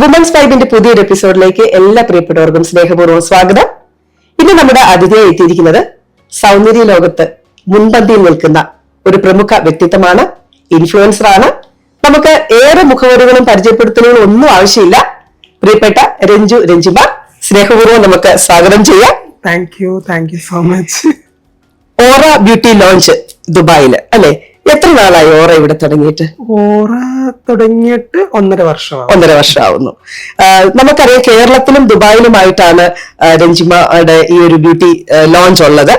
Women's വൈബിന്റെ പുതിയൊരു എപ്പിസോഡിലേക്ക് എല്ലാ പ്രിയപ്പെട്ടവർക്കും സ്നേഹപൂർവ്വം സ്വാഗതം. ഇന്ന് നമ്മുടെ അതിഥിയായി എത്തിയിരിക്കുന്നത് സൗന്ദര്യ ലോകത്ത് മുൻപന്തിയിൽ നിൽക്കുന്ന ഒരു പ്രമുഖ വ്യക്തിത്വമാണ്, ഇൻഫ്ലുവൻസർ ആണ്. നമുക്ക് ഏറെ മുഖവരുകളും പരിചയപ്പെടുത്തലുകളും ഒന്നും ആവശ്യമില്ല. പ്രിയപ്പെട്ട രഞ്ജിമ, സ്നേഹപൂർവ്വം നമുക്ക് സ്വാഗതം ചെയ്യാം. Thank you so much. Aura beauty launch ദുബായില് അല്ലെ? എത്ര നാളായി ഓറ ഇവിടെ തുടങ്ങിയിട്ട്? ഓറ തുടങ്ങിയിട്ട് 1.5 വർഷമാവുന്നു. നമുക്കറിയാം, കേരളത്തിലും ദുബായിലുമായിട്ടാണ് രഞ്ജിമയുടെ ഈ ഒരു ബ്യൂട്ടി ലോഞ്ച് ഉള്ളത്.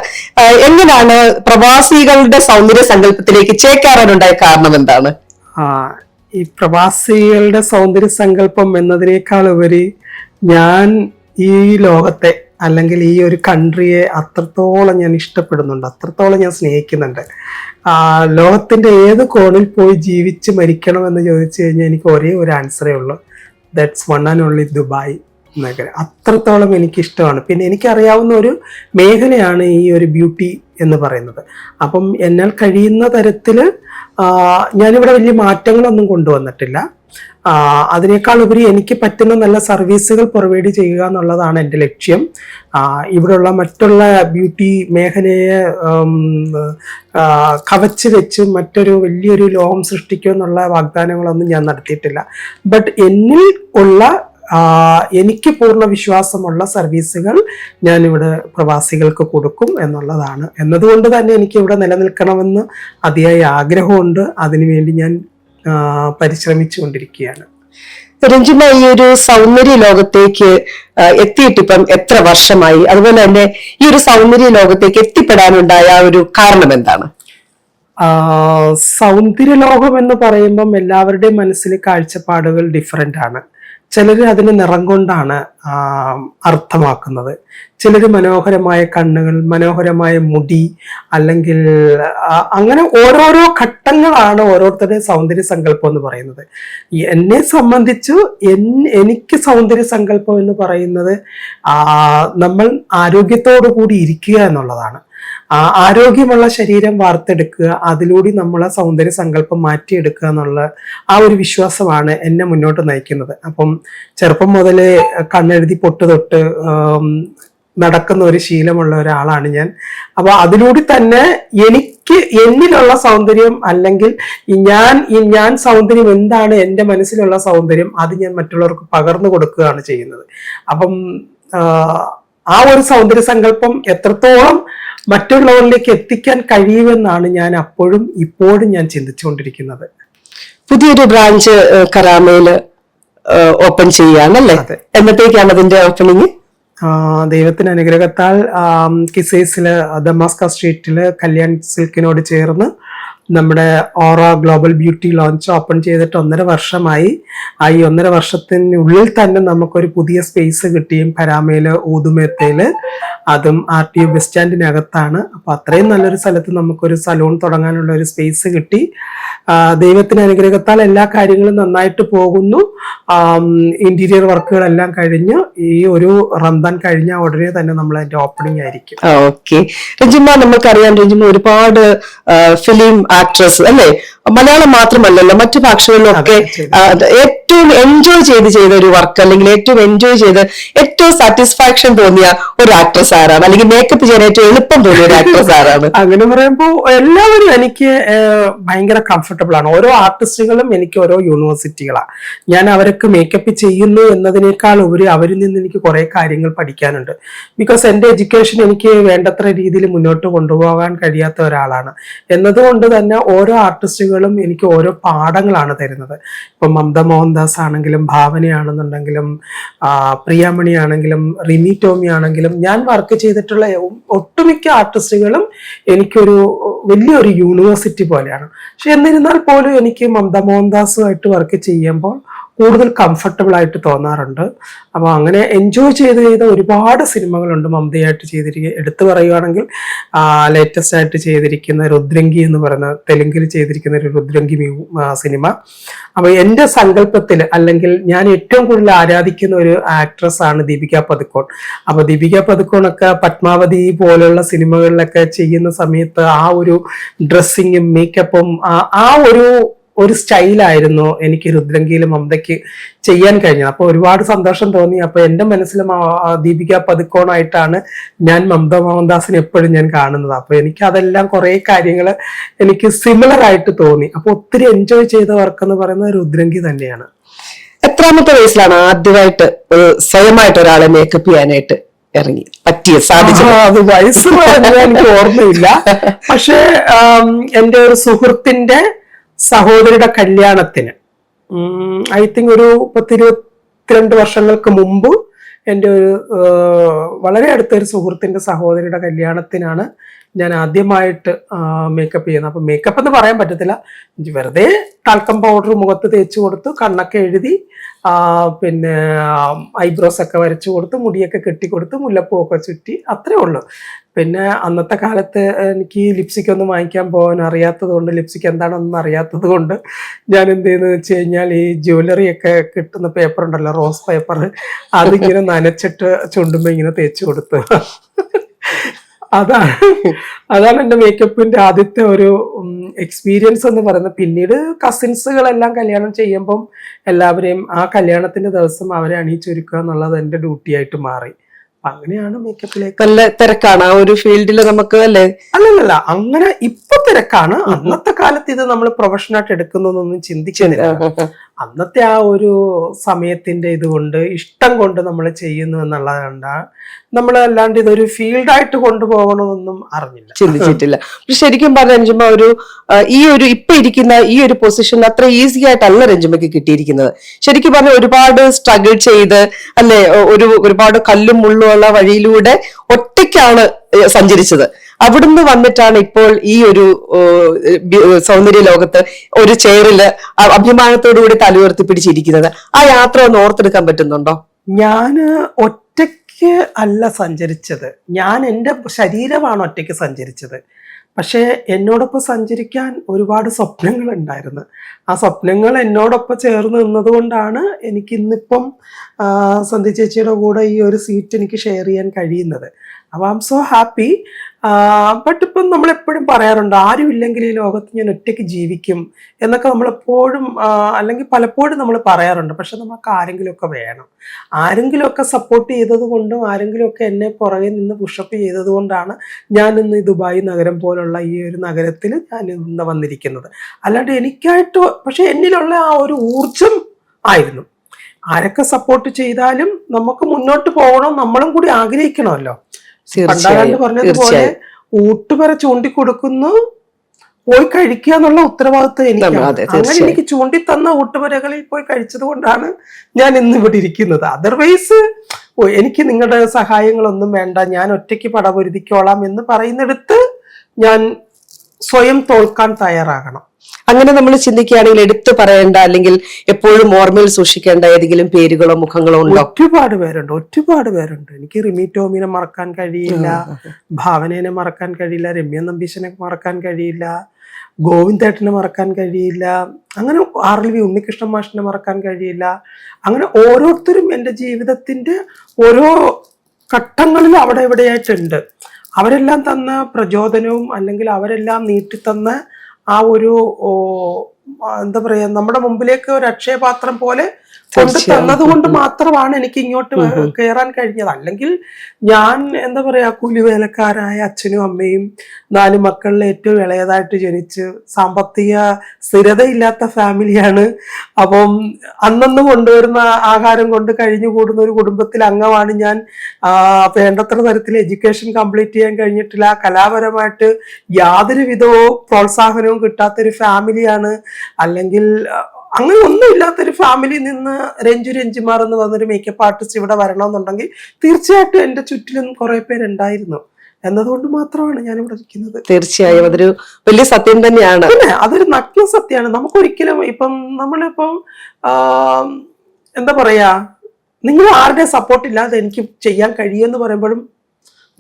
എങ്ങനെയാണ് പ്രവാസികളുടെ സൗന്ദര്യ സങ്കല്പത്തിലേക്ക് ചേക്കേറാനുണ്ടായ കാരണം എന്താണ്? ഈ പ്രവാസികളുടെ സൗന്ദര്യ സങ്കല്പം എന്നതിനേക്കാൾ ഉപരി ഞാൻ ഈ ലോകത്തെ അല്ലെങ്കിൽ ഈ ഒരു കൺട്രിയെ അത്രത്തോളം ഞാൻ ഇഷ്ടപ്പെടുന്നുണ്ട്, അത്രത്തോളം ഞാൻ സ്നേഹിക്കുന്നുണ്ട്. ലോകത്തിന്റെ ഏത് കോണിൽ പോയി ജീവിച്ച് മരിക്കണം എന്ന് ചോദിച്ചു കഴിഞ്ഞാൽ എനിക്ക് ഒരേ ഒരു ആൻസറേ ഉള്ളൂ, that's one and only Dubai നഗരം. അത്രത്തോളം എനിക്കിഷ്ടമാണ്. പിന്നെ എനിക്കറിയാവുന്ന ഒരു മേഖലയാണ് ഈ ഒരു ബ്യൂട്ടി എന്ന് പറയുന്നത്. അപ്പം എന്നാൽ കഴിയുന്ന തരത്തിൽ ഞാനിവിടെ വലിയ മാറ്റങ്ങളൊന്നും കൊണ്ടുവന്നിട്ടില്ല. അതിനേക്കാൾ ഉപരി എനിക്ക് പറ്റുന്ന നല്ല സർവീസുകൾ പ്രൊവൈഡ് ചെയ്യുക എന്നുള്ളതാണ് എൻ്റെ ലക്ഷ്യം. ഇവിടെയുള്ള മറ്റുള്ള ബ്യൂട്ടി മേഖലയെ കവച്ച് വെച്ച് മറ്റൊരു വലിയൊരു ലോകം സൃഷ്ടിക്കുക എന്നുള്ള വാഗ്ദാനങ്ങളൊന്നും ഞാൻ നടത്തിയിട്ടില്ല. ബട്ട് എന്നിൽ ഉള്ള എനിക്ക് പൂർണ്ണ വിശ്വാസമുള്ള സർവീസുകൾ ഞാനിവിടെ പ്രവാസികൾക്ക് കൊടുക്കും എന്നുള്ളതാണ്. എന്നതുകൊണ്ട് തന്നെ എനിക്ക് ഇവിടെ നിലനിൽക്കണമെന്ന് അതിയായ ആഗ്രഹമുണ്ട്. അതിനുവേണ്ടി ഞാൻ പരിശ്രമിച്ചുകൊണ്ടിരിക്കുകയാണ്. രഞ്ജിമ, ഈ ഒരു സൗന്ദര്യ ലോകത്തേക്ക് എത്തിയിട്ടിപ്പം എത്ര വർഷമായി? അതുപോലെ തന്നെ ഈ ഒരു സൗന്ദര്യ ലോകത്തേക്ക് എത്തിപ്പെടാനുണ്ടായ ഒരു കാരണം എന്താണ്? സൗന്ദര്യ ലോകം എന്ന് പറയുമ്പം എല്ലാവരുടെയും മനസ്സിൽ കാഴ്ചപ്പാടുകൾ ഡിഫറെൻ്റ് ആണ്. ചിലർ അതിന് നിറം കൊണ്ടാണ് അർത്ഥമാക്കുന്നത്, ചിലർ മനോഹരമായ കണ്ണുകൾ, മനോഹരമായ മുടി, അല്ലെങ്കിൽ അങ്ങനെ ഓരോരോ ഘട്ടങ്ങളാണ് ഓരോരുത്തരുടെയും സൗന്ദര്യ സങ്കല്പം എന്ന് പറയുന്നത്. എന്നെ സംബന്ധിച്ചു എനിക്ക് സൗന്ദര്യ സങ്കല്പം എന്ന് പറയുന്നത് നമ്മൾ ആരോഗ്യത്തോടു കൂടി ഇരിക്കുക എന്നുള്ളതാണ്. ആരോഗ്യമുള്ള ശരീരം വാർത്തെടുക്കുക, അതിലൂടെ നമ്മളെ സൗന്ദര്യ സങ്കല്പം മാറ്റിയെടുക്കുക എന്നുള്ള ആ ഒരു വിശ്വാസമാണ് എന്നെ മുന്നോട്ട് നയിക്കുന്നത്. അപ്പം ചെറുപ്പം മുതലേ കണ്ണെഴുതി പൊട്ട് തൊട്ട് നടക്കുന്ന ഒരു ശീലമുള്ള ഒരാളാണ് ഞാൻ. അപ്പൊ അതിലൂടെ തന്നെ എന്നിലുള്ള സൗന്ദര്യം, അല്ലെങ്കിൽ ഞാൻ സൗന്ദര്യം എന്താണ്, എൻ്റെ മനസ്സിലുള്ള സൗന്ദര്യം, അത് ഞാൻ മറ്റുള്ളവർക്ക് പകർന്നു കൊടുക്കുകയാണ് ചെയ്യുന്നത്. അപ്പം ആ ഒരു സൗന്ദര്യ സങ്കല്പം എത്രത്തോളം മറ്റുള്ളവരിലേക്ക് എത്തിക്കാൻ കഴിയുമെന്നാണ് ഞാൻ ഇപ്പോഴും ഞാൻ ചിന്തിച്ചുകൊണ്ടിരിക്കുന്നത്. പുതിയൊരു ബ്രാഞ്ച് കരാമയില് ഓപ്പൺ ചെയ്യാനല്ലേ? എന്നത്തേക്കാണ് അതിന്റെ ഓപ്പണിങ്? ദൈവത്തിന്റെ അനുഗ്രഹത്താൽ കിസൈസില് ദമാസ്ക സ്ട്രീറ്റില് കല്യാൺ സിൽക്കിനോട് ചേർന്ന് നമ്മുടെ ഓറ ഗ്ലോബൽ ബ്യൂട്ടി ലോഞ്ച് ഓപ്പൺ ചെയ്തിട്ട് 1.5 വർഷമായി. ഈ 1.5 വർഷത്തിനുള്ളിൽ തന്നെ നമുക്കൊരു പുതിയ സ്പേസ് കിട്ടിയും കരാമയില് ഊതുമേത്തയില്, അതും RTO ബസ് സ്റ്റാൻഡിനകത്താണ്. അപ്പൊ അത്രയും നല്ലൊരു സ്ഥലത്ത് നമുക്കൊരു സലൂൺ തുടങ്ങാനുള്ള ഒരു സ്പേസ് കിട്ടി. ദൈവത്തിന്റെ അനുഗ്രഹത്താൽ എല്ലാ കാര്യങ്ങളും നന്നായിട്ട് പോകുന്നു. ഇന്റീരിയർ വർക്കുകളെല്ലാം കഴിഞ്ഞ് ഈ ഒരു റംദാൻ കഴിഞ്ഞ ഉടനെ തന്നെ നമ്മൾ അതിന്റെ ഓപ്പണിംഗ് ആയിരിക്കും. ഓക്കെ രഞ്ജിമ, നമുക്കറിയാം രഞ്ജിമ ഒരുപാട് ഫിലിം ആക്ട്രസ് അല്ലെ? മലയാളം മാത്രമല്ലല്ലോ, മറ്റു ഭാഷകളിലൊക്കെ ഏറ്റവും എൻജോയ് ചെയ്ത ഒരു വർക്ക്, അല്ലെങ്കിൽ ഏറ്റവും എൻജോയ് ചെയ്ത് ഏറ്റവും സാറ്റിസ്ഫാക്ഷൻ തോന്നിയ ഒരു ആക്ട്രസ് ആരാണ്? അല്ലെങ്കിൽ മേക്കപ്പ് ചെയ്യാൻ ഏറ്റവും എളുപ്പം തോന്നിയ ഒരു ആക്ട്രസ് ആരാണ്? അങ്ങനെ പറയുമ്പോൾ എല്ലാവരും എനിക്ക് ഭയങ്കര കംഫർട്ടബിൾ ആണ്. ഓരോ ആർട്ടിസ്റ്റുകളും എനിക്ക് ഓരോ യൂണിവേഴ്സിറ്റികളാണ്. ഞാൻ അവർക്ക് മേക്കപ്പ് ചെയ്യുന്നു എന്നതിനേക്കാൾ ഉപരി അവരിൽ നിന്ന് എനിക്ക് കുറെ കാര്യങ്ങൾ പഠിക്കാനുണ്ട്. ബിക്കോസ് എൻ്റെ എഡ്യൂക്കേഷൻ എനിക്ക് വേണ്ടത്ര രീതിയിൽ മുന്നോട്ട് കൊണ്ടുപോകാൻ കഴിയാത്ത ഒരാളാണ്. എന്നതുകൊണ്ട് തന്നെ ഓരോ ആർട്ടിസ്റ്റുകളും എനിക്ക് ഓരോ പാഠങ്ങളാണ് തരുന്നത്. ഇപ്പൊ മമത മോഹൻദാസ് ആണെങ്കിലും, ഭാവനയാണെന്നുണ്ടെങ്കിലും, പ്രിയാമണി ആണെങ്കിലും, റിമി ടോമി ആണെങ്കിലും, ഞാൻ വർക്ക് ചെയ്തിട്ടുള്ള ഒട്ടുമിക്ക ആർട്ടിസ്റ്റുകളും എനിക്കൊരു വലിയൊരു യൂണിവേഴ്സിറ്റി പോലെയാണ്. പക്ഷെ എന്നിരുന്നാൽ പോലും എനിക്ക് മമത മോഹൻദാസുമായിട്ട് വർക്ക് ചെയ്യുമ്പോൾ കൂടുതൽ കംഫർട്ടബിൾ ആയിട്ട് തോന്നാറുണ്ട്. അപ്പോൾ അങ്ങനെ എൻജോയ് ചെയ്ത ഒരുപാട് സിനിമകളുണ്ട് മമതയായിട്ട് എടുത്തു പറയുകയാണെങ്കിൽ ലേറ്റസ്റ്റ് ആയിട്ട് ചെയ്തിരിക്കുന്ന രുദ്രങ്കി എന്ന് പറയുന്ന തെലുങ്കിൽ ചെയ്തിരിക്കുന്ന ഒരു രുദ്രങ്കി സിനിമ. അപ്പോൾ എൻ്റെ സങ്കല്പത്തിൽ, അല്ലെങ്കിൽ ഞാൻ ഏറ്റവും കൂടുതൽ ആരാധിക്കുന്ന ഒരു ആക്ട്രസ് ആണ് ദീപിക പദുക്കോൺ. അപ്പോൾ ദീപിക പദുക്കോണൊക്കെ പത്മാവതി പോലുള്ള സിനിമകളിലൊക്കെ ചെയ്യുന്ന സമയത്ത് ആ ഒരു ഡ്രസ്സിങ്ങും മേക്കപ്പും ആ ഒരു ഒരു സ്റ്റൈലായിരുന്നു എനിക്ക് രുദ്രങ്കിയിൽ മമതയ്ക്ക് ചെയ്യാൻ കഴിഞ്ഞത്. അപ്പൊ ഒരുപാട് സന്തോഷം തോന്നി. അപ്പൊ എന്റെ മനസ്സിൽ ദീപിക പതുക്കോണായിട്ടാണ് ഞാൻ മമത മോഹൻദാസിനെ എപ്പോഴും ഞാൻ കാണുന്നത്. അപ്പൊ എനിക്ക് അതെല്ലാം കുറെ കാര്യങ്ങൾ എനിക്ക് സിമിലർ ആയിട്ട് തോന്നി. അപ്പൊ ഒത്തിരി എൻജോയ് ചെയ്ത വർക്ക് എന്ന് പറയുന്നത് രുദ്രങ്കി തന്നെയാണ്. എത്രാമത്തെ വയസ്സിലാണ് ആദ്യമായിട്ട് സ്വയമായിട്ട് ഒരാളെ മേക്കപ്പ് ചെയ്യാനായിട്ട് ഇറങ്ങി സാധിച്ചു? അത് വയസ്സ് എനിക്ക് ഓർമ്മയില്ല. പക്ഷെ എന്റെ ഒരു സുഹൃത്തിന്റെ സഹോദരിയുടെ കല്യാണത്തിന് ഐ തിങ്ക് ഒരു 10-22 വർഷങ്ങൾക്ക് മുമ്പ് എൻ്റെ ഒരു വളരെ അടുത്തൊരു സുഹൃത്തിന്റെ സഹോദരിയുടെ കല്യാണത്തിനാണ് ഞാൻ ആദ്യമായിട്ട് മേക്കപ്പ് ചെയ്യുന്നത്. അപ്പൊ മേക്കപ്പ് എന്ന് പറയാൻ പറ്റത്തില്ല, വെറുതെ ടാൽക്കം പൗഡർ മുഖത്ത് തേച്ച് കൊടുത്തു, കണ്ണൊക്കെ എഴുതി, പിന്നെ ഐബ്രോസ് ഒക്കെ വരച്ചു കൊടുത്ത്, മുടിയൊക്കെ കെട്ടിക്കൊടുത്ത്, മുല്ലപ്പൂവൊക്കെ ചുറ്റി, അത്രേ ഉള്ളൂ. പിന്നെ അന്നത്തെ കാലത്ത് എനിക്ക് ലിപ്സ്റ്റിക് ഒന്നും വാങ്ങിക്കാൻ പോകാൻ അറിയാത്തത് കൊണ്ട്, ലിപ്സ്റ്റിക് എന്താണെന്നൊന്നും അറിയാത്തത് കൊണ്ട് ഞാൻ എന്ത് ചെയ്യുന്നത് വെച്ച് കഴിഞ്ഞാൽ ഈ ജ്വല്ലറി ഒക്കെ കിട്ടുന്ന പേപ്പർ ഉണ്ടല്ലോ, റോസ് പേപ്പർ, അതിങ്ങനെ നനച്ചിട്ട് ചുണ്ടുമ്പോ ഇങ്ങനെ തേച്ച് കൊടുത്തു. അതാണ് എൻ്റെ മേക്കപ്പിന്റെ ആദ്യത്തെ ഒരു എക്സ്പീരിയൻസ് എന്ന് പറയുന്നത്. പിന്നീട് കസിൻസുകളെല്ലാം കല്യാണം ചെയ്യുമ്പം എല്ലാവരെയും ആ കല്യാണത്തിന്റെ ദിവസം അവരെ അണിയിച്ചൊരുക്കുക എന്നുള്ളത് എൻ്റെ ഡ്യൂട്ടി ആയിട്ട് മാറി. അങ്ങനെയാണ് മേക്കപ്പിലേക്ക്. നല്ല തിരക്കാണ് ആ ഒരു ഫീൽഡിൽ നമുക്ക്, അല്ലേ? അല്ലല്ല, അങ്ങനെ ഇപ്പൊ തിരക്കാണ്. അന്നത്തെ കാലത്ത് ഇത് നമ്മൾ പ്രൊഫഷനായിട്ട് എടുക്കുന്നൊന്നും ചിന്തിക്കുന്നില്ല. അന്നത്തെ ആ ഒരു സമയത്തിന്റെ ഇതുകൊണ്ട്, ഇഷ്ടം കൊണ്ട് നമ്മൾ ചെയ്യുന്നു എന്നുള്ളത് കണ്ടാൽ നമ്മൾ അല്ലാണ്ട് ഇതൊരു ഫീൽഡായിട്ട് കൊണ്ടുപോകണമെന്നൊന്നും ചിന്തിച്ചിട്ടില്ല. പക്ഷെ ശരിക്കും പറഞ്ഞ രഞ്ജിമ ഇപ്പൊ ഇരിക്കുന്ന ഈ ഒരു പൊസിഷൻ അത്ര ഈസി ആയിട്ടല്ല രഞ്ജിമയ്ക്ക് കിട്ടിയിരിക്കുന്നത്. ശരിക്കും പറഞ്ഞ ഒരുപാട് സ്ട്രഗിൾ ചെയ്ത്, അല്ലെ, ഒരുപാട് കല്ലും മുള്ളും ഉള്ള വഴിയിലൂടെ ഒറ്റയ്ക്കാണ് സഞ്ചരിച്ചത്. അവിടുന്ന് വന്നിട്ടാണ് ഇപ്പോൾ ഈ ഒരു സൗന്ദര്യ ലോകത്ത് ഒരു ചെയറില് അഭിമാനത്തോടു കൂടി തലയുയർത്തി പിടിച്ചിരിക്കുന്നത്. ആ യാത്ര ഒന്ന് ഓർത്തെടുക്കാൻ പറ്റുന്നുണ്ടോ? ഞാന് ഒറ്റയ്ക്ക് അല്ല സഞ്ചരിച്ചത്, ഞാൻ എൻ്റെ ശരീരമാണ് ഒറ്റയ്ക്ക് സഞ്ചരിച്ചത്. പക്ഷേ എന്നോടൊപ്പം സഞ്ചരിക്കാൻ ഒരുപാട് സ്വപ്നങ്ങൾ ഉണ്ടായിരുന്നു. ആ സ്വപ്നങ്ങൾ എന്നോടൊപ്പം ചേർന്ന് നിന്നത് കൊണ്ടാണ് എനിക്ക് ഇന്നിപ്പം സന്ധ്യ ചേച്ചിയുടെ കൂടെ ഈ ഒരു സീറ്റ് എനിക്ക് ഷെയർ ചെയ്യാൻ കഴിയുന്നത്. അപ്പോൾ I M so happy. But ഇപ്പം നമ്മളെപ്പോഴും പറയാറുണ്ട്, ആരും ഇല്ലെങ്കിൽ ഈ ലോകത്ത് ഞാൻ ഒറ്റയ്ക്ക് ജീവിക്കും എന്നൊക്കെ നമ്മളെപ്പോഴും അല്ലെങ്കിൽ പലപ്പോഴും നമ്മൾ പറയാറുണ്ട്. പക്ഷെ നമുക്ക് ആരെങ്കിലുമൊക്കെ വേണം. ആരെങ്കിലുമൊക്കെ സപ്പോർട്ട് ചെയ്തത് കൊണ്ടും ആരെങ്കിലുമൊക്കെ എന്നെ പുറകെ നിന്ന് പുഷപ്പ് ചെയ്തത് കൊണ്ടാണ് ഞാൻ ഇന്ന് ഈ ദുബായ് നഗരം പോലുള്ള ഈ ഒരു നഗരത്തിൽ ഞാൻ ഇന്ന് വന്നിരിക്കുന്നത്. അല്ലാണ്ട് എനിക്കായിട്ട്, പക്ഷെ എന്നിലുള്ള ആ ഒരു ഊർജം ആയിരുന്നു. ആരൊക്കെ സപ്പോർട്ട് ചെയ്താലും നമുക്ക് മുന്നോട്ട് പോകണം, നമ്മളും കൂടി ആഗ്രഹിക്കണമല്ലോ. പണ്ടാണ്ട് പറഞ്ഞതുപോലെ ഊട്ടുപറ ചൂണ്ടിക്കൊടുക്കുന്നു, പോയി കഴിക്കുക എന്നുള്ള ഉത്തരവാദിത്വം എനിക്കാണ്. അങ്ങനെ എനിക്ക് ചൂണ്ടിത്തന്ന ഊട്ടുപരകളിൽ പോയി കഴിച്ചത് കൊണ്ടാണ് ഞാൻ ഇന്ന് ഇവിടെ ഇരിക്കുന്നത്. അതർവൈസ് എനിക്ക് നിങ്ങളുടെ സഹായങ്ങളൊന്നും വേണ്ട, ഞാൻ ഒറ്റയ്ക്ക് പടപൊരുതിക്കോളാം എന്ന് പറയുന്നിടത്ത് ഞാൻ സ്വയം തോൽക്കാൻ തയ്യാറാകണം. അങ്ങനെ നമ്മൾ ചിന്തിക്കുകയാണെങ്കിൽ എടുത്തു പറയേണ്ട അല്ലെങ്കിൽ എപ്പോഴും ഓർമ്മയിൽ സൂക്ഷിക്കേണ്ട ഏതെങ്കിലും പേരുകളോ മുഖങ്ങളോ ഉണ്ടോ? ഒരുപാട് പേരുണ്ട്. എനിക്ക് റിമി ടോമിനെ മറക്കാൻ കഴിയില്ല, ഭാവനേനെ മറക്കാൻ കഴിയില്ല, രമ്യ നമ്പീശനെ മറക്കാൻ കഴിയില്ല, ഗോവിന്ദേട്ടനെ മറക്കാൻ കഴിയില്ല, അങ്ങനെ RLV ഉണ്ണികൃഷ്ണൻ മാഷിനെ മറക്കാൻ കഴിയില്ല. അങ്ങനെ ഓരോരുത്തരും എൻ്റെ ജീവിതത്തിന്റെ ഓരോ ഘട്ടങ്ങളിൽ അവിടെ എവിടെയായിട്ടുണ്ട്. അവരെല്ലാം തന്ന പ്രചോദനവും അല്ലെങ്കിൽ അവരെല്ലാം നീട്ടിത്തന്ന ആ ഒരു എന്താ പറയാ, നമ്മുടെ മുമ്പിലേക്ക് ഒരു അക്ഷയപാത്രം പോലെ കൊണ്ട് തന്നത് കൊണ്ട് മാത്രമാണ് എനിക്ക് ഇങ്ങോട്ട് കയറാൻ കഴിഞ്ഞത്. അല്ലെങ്കിൽ ഞാൻ എന്താ പറയാ, കൂലിവേലക്കാരായ അച്ഛനും അമ്മയും 4 മക്കളിലെ ഏറ്റവും ഇളയതായിട്ട് ജനിച്ച് സാമ്പത്തിക സ്ഥിരതയില്ലാത്ത ഫാമിലിയാണ്. അപ്പം അന്നന്ന് കൊണ്ടുവരുന്ന ആഹാരം കൊണ്ട് കഴിഞ്ഞു കൂടുന്ന ഒരു കുടുംബത്തിൽ അംഗമാണ് ഞാൻ. വേണ്ടത്ര തരത്തിൽ എഡ്യൂക്കേഷൻ കംപ്ലീറ്റ് ചെയ്യാൻ കഴിഞ്ഞിട്ടില്ല. കലാപരമായിട്ട് യാതൊരു വിധവും പ്രോത്സാഹനവും കിട്ടാത്തൊരു ഫാമിലിയാണ്. അല്ലെങ്കിൽ അങ്ങനെ ഒന്നും ഇല്ലാത്തൊരു ഫാമിലിയിൽ നിന്ന് രഞ്ജുമാർ എന്ന് പറഞ്ഞൊരു മേക്കപ്പ് ആർട്ടിസ്റ്റ് ഇവിടെ വരണമെന്നുണ്ടെങ്കിൽ തീർച്ചയായിട്ടും എൻ്റെ ചുറ്റിലും കുറെ പേരുണ്ടായിരുന്നു എന്നതുകൊണ്ട് മാത്രമാണ് ഞാൻ ഇവിടെ ഇരിക്കുന്നത്. തീർച്ചയായും അതൊരു വലിയ സത്യം തന്നെയാണ്. പിന്നെ അതൊരു നഗ്ന സത്യമാണ്. നമുക്കൊരിക്കലും ഇപ്പം നമ്മളിപ്പം എന്താ പറയാ, നിങ്ങൾ ആരുടെ സപ്പോർട്ട് ഇല്ലാതെ എനിക്ക് ചെയ്യാൻ കഴിയുമെന്ന് പറയുമ്പോഴും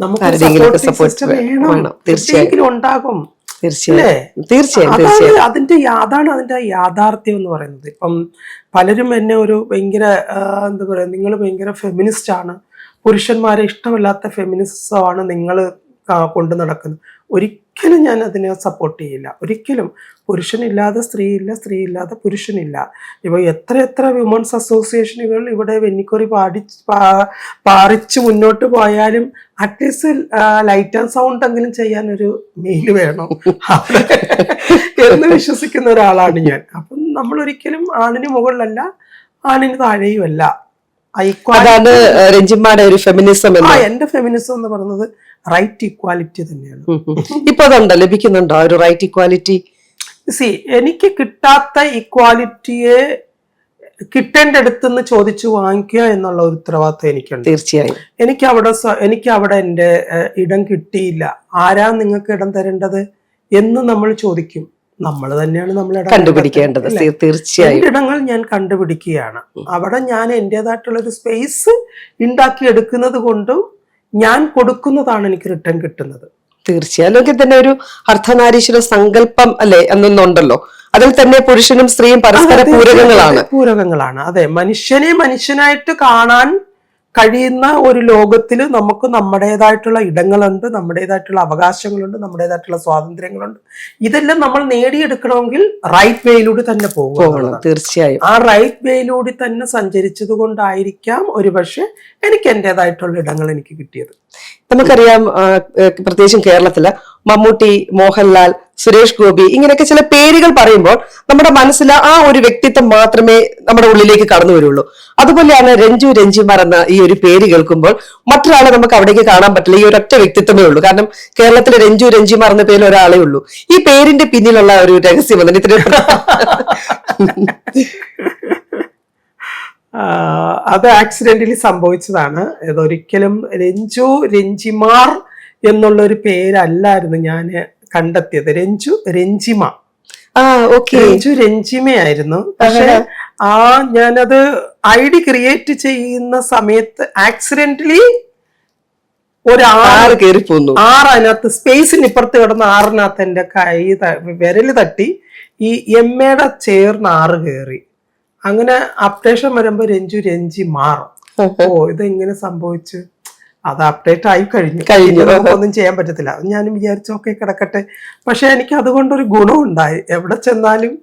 നമുക്ക് സപ്പോർട്ട് വേണം, തീർച്ചയായും ഉണ്ടാകും. തീർച്ചയായും അതിന്റെ യാഥാർത്ഥ്യം എന്ന് പറയുന്നത്. ഇപ്പം പലരും എന്നെ ഒരു ഭയങ്കര എന്താ പറയാ, നിങ്ങൾ ഭയങ്കര ഫെമിനിസ്റ്റ് ആണ്, പുരുഷന്മാരെ ഇഷ്ടമില്ലാത്ത ഫെമിനിസമാണ് നിങ്ങൾ കൊണ്ടു നടക്കുന്നത്. ഒരിക്കലും ഞാൻ അതിനെ സപ്പോർട്ട് ചെയ്യില്ല. ഒരിക്കലും പുരുഷനില്ലാതെ സ്ത്രീയില്ല, സ്ത്രീയില്ലാതെ പുരുഷനില്ല. ഇപ്പോൾ എത്ര വിമൻസ് അസോസിയേഷനുകൾ ഇവിടെ വെന്നിക്കൊറി പാറിച്ച് മുന്നോട്ട് പോയാലും അറ്റ്ലീസ്റ്റ് ലൈറ്റ് ആൻഡ് സൗണ്ട് എങ്കിലും ചെയ്യാൻ ഒരു മെയിൽ വേണം എന്ന് വിശ്വസിക്കുന്ന ഒരാളാണ് ഞാൻ. അപ്പം നമ്മൾ ഒരിക്കലും ആണിന് മുകളിലല്ല, ആണിന് താഴെയുമല്ല. അതാണ് രഞ്ജിമ്മയുടെ ഒരു ഫെമിനിസം. എന്റെ ഫെമിനിസം എന്ന് പറയുന്നത് റൈറ്റ് ഇക്വാലിറ്റി തന്നെയാണ്. ഇപ്പൊ അതുണ്ടോ, ലഭിക്കുന്നുണ്ടോ ഒരു റൈറ്റ് ഇക്വാലിറ്റി? എനിക്ക് കിട്ടാത്ത ഇക്വാലിറ്റിയെ കിട്ടേണ്ട അടുത്തുനിന്ന് ചോദിച്ചു വാങ്ങിക്കുക എന്നുള്ള ഒരു ഉത്തരവാദിത്വം എനിക്കുണ്ട്. തീർച്ചയായും. എനിക്ക് അവിടെ എന്റെ ഇടം കിട്ടിയില്ല, ആരാ നിങ്ങൾക്ക് ഇടം തരേണ്ടത് എന്ന് നമ്മൾ ചോദിക്കും. നമ്മൾ തന്നെയാണ് നമ്മളെ കണ്ടുപിടിക്കേണ്ടത്. തീർച്ചയായും ഇടങ്ങൾ ഞാൻ കണ്ടുപിടിക്കുകയാണ്. അവിടെ ഞാൻ എന്റേതായിട്ടുള്ള ഒരു സ്പേസ് ഉണ്ടാക്കി എടുക്കുന്നത് കൊണ്ടും ഞാൻ കൊടുക്കുന്നതാണ് എനിക്ക് റിട്ടേൺ കിട്ടുന്നത്. തീർച്ചയായും. അല്ലെങ്കിൽ തന്നെ ഒരു അർദ്ധനാരീശ്വര സങ്കല്പം അല്ലെ എന്നൊന്നുണ്ടല്ലോ, അതിൽ തന്നെ പുരുഷനും സ്ത്രീയും പരസ്പര പൂരകങ്ങളാണ്. അതെ, മനുഷ്യനെ മനുഷ്യനായിട്ട് കാണാൻ കഴിയുന്ന ഒരു ലോകത്തിൽ നമുക്ക് നമ്മുടേതായിട്ടുള്ള ഇടങ്ങളുണ്ട്, നമ്മുടേതായിട്ടുള്ള അവകാശങ്ങളുണ്ട്, നമ്മുടേതായിട്ടുള്ള സ്വാതന്ത്ര്യങ്ങളുണ്ട്. ഇതെല്ലാം നമ്മൾ നേടിയെടുക്കണമെങ്കിൽ റൈറ്റ് വേയിലൂടെ തന്നെ പോകണം. തീർച്ചയായും. ആ റൈറ്റ് വേയിലൂടെ തന്നെ സഞ്ചരിച്ചത് കൊണ്ടായിരിക്കാം ഒരുപക്ഷെ എനിക്ക് എന്റേതായിട്ടുള്ള ഇടങ്ങൾ എനിക്ക് കിട്ടിയത്. നമുക്കറിയാം, പ്രത്യേകിച്ചും കേരളത്തില് മമ്മൂട്ടി, മോഹൻലാൽ, സുരേഷ് ഗോപി ഇങ്ങനെയൊക്കെ ചില പേരുകൾ പറയുമ്പോൾ നമ്മുടെ മനസ്സിൽ ആ ഒരു വ്യക്തിത്വം മാത്രമേ നമ്മുടെ ഉള്ളിലേക്ക് കടന്നു വരുള്ളൂ. അതുപോലെയാണ് രഞ്ജു, രഞ്ജിമാർ എന്ന ഈ ഒരു പേര് കേൾക്കുമ്പോൾ മറ്റൊരാളെ നമുക്ക് അവിടേക്ക് കാണാൻ പറ്റില്ല. ഈ ഒരൊറ്റ വ്യക്തിത്വമേ ഉള്ളൂ. കാരണം കേരളത്തിലെ രഞ്ജു, രഞ്ജിമാർ എന്ന പേരിൽ ഒരാളേ ഉള്ളൂ. ഈ പേരിന്റെ പിന്നിലുള്ള ഒരു രഹസ്യം അതിന് ഇത്ര അത് ആക്സിഡന്റലി സംഭവിച്ചതാണ്. ഇതൊരിക്കലും രഞ്ജു, രഞ്ജിമാർ എന്നുള്ളൊരു പേരല്ലായിരുന്നു ഞാൻ കണ്ടെത്തിയത്. രഞ്ജു, രഞ്ജിമ. രഞ്ജു, രഞ്ജിമയായിരുന്നു. പക്ഷെ ഞാനത് ID ക്രിയേറ്റ് ചെയ്യുന്ന സമയത്ത് ആക്സിഡന്റലി ഒരാറ് കയറി പോന്നു. അതിനകത്ത് സ്പേസിന് ഇപ്പുറത്ത് കിടന്ന ആറിനകത്ത് എന്റെ വിരല് തട്ടി ഈ എമ്മയുടെ ചേർന്ന് 6 കയറി. അങ്ങനെ അപ്ഡേഷൻ വരുമ്പോ രഞ്ജു, രഞ്ജി മാറും. ഇതെങ്ങനെ സംഭവിച്ചു? അത് അപ്ഡേറ്റ് ആയി കഴിഞ്ഞു, നമുക്കൊന്നും ചെയ്യാൻ പറ്റത്തില്ല. ഞാനും വിചാരിച്ചു ഓക്കെ കിടക്കട്ടെ. പക്ഷെ എനിക്ക് അതുകൊണ്ടൊരു ഗുണമുണ്ടായി. എവിടെ ചെന്നാലും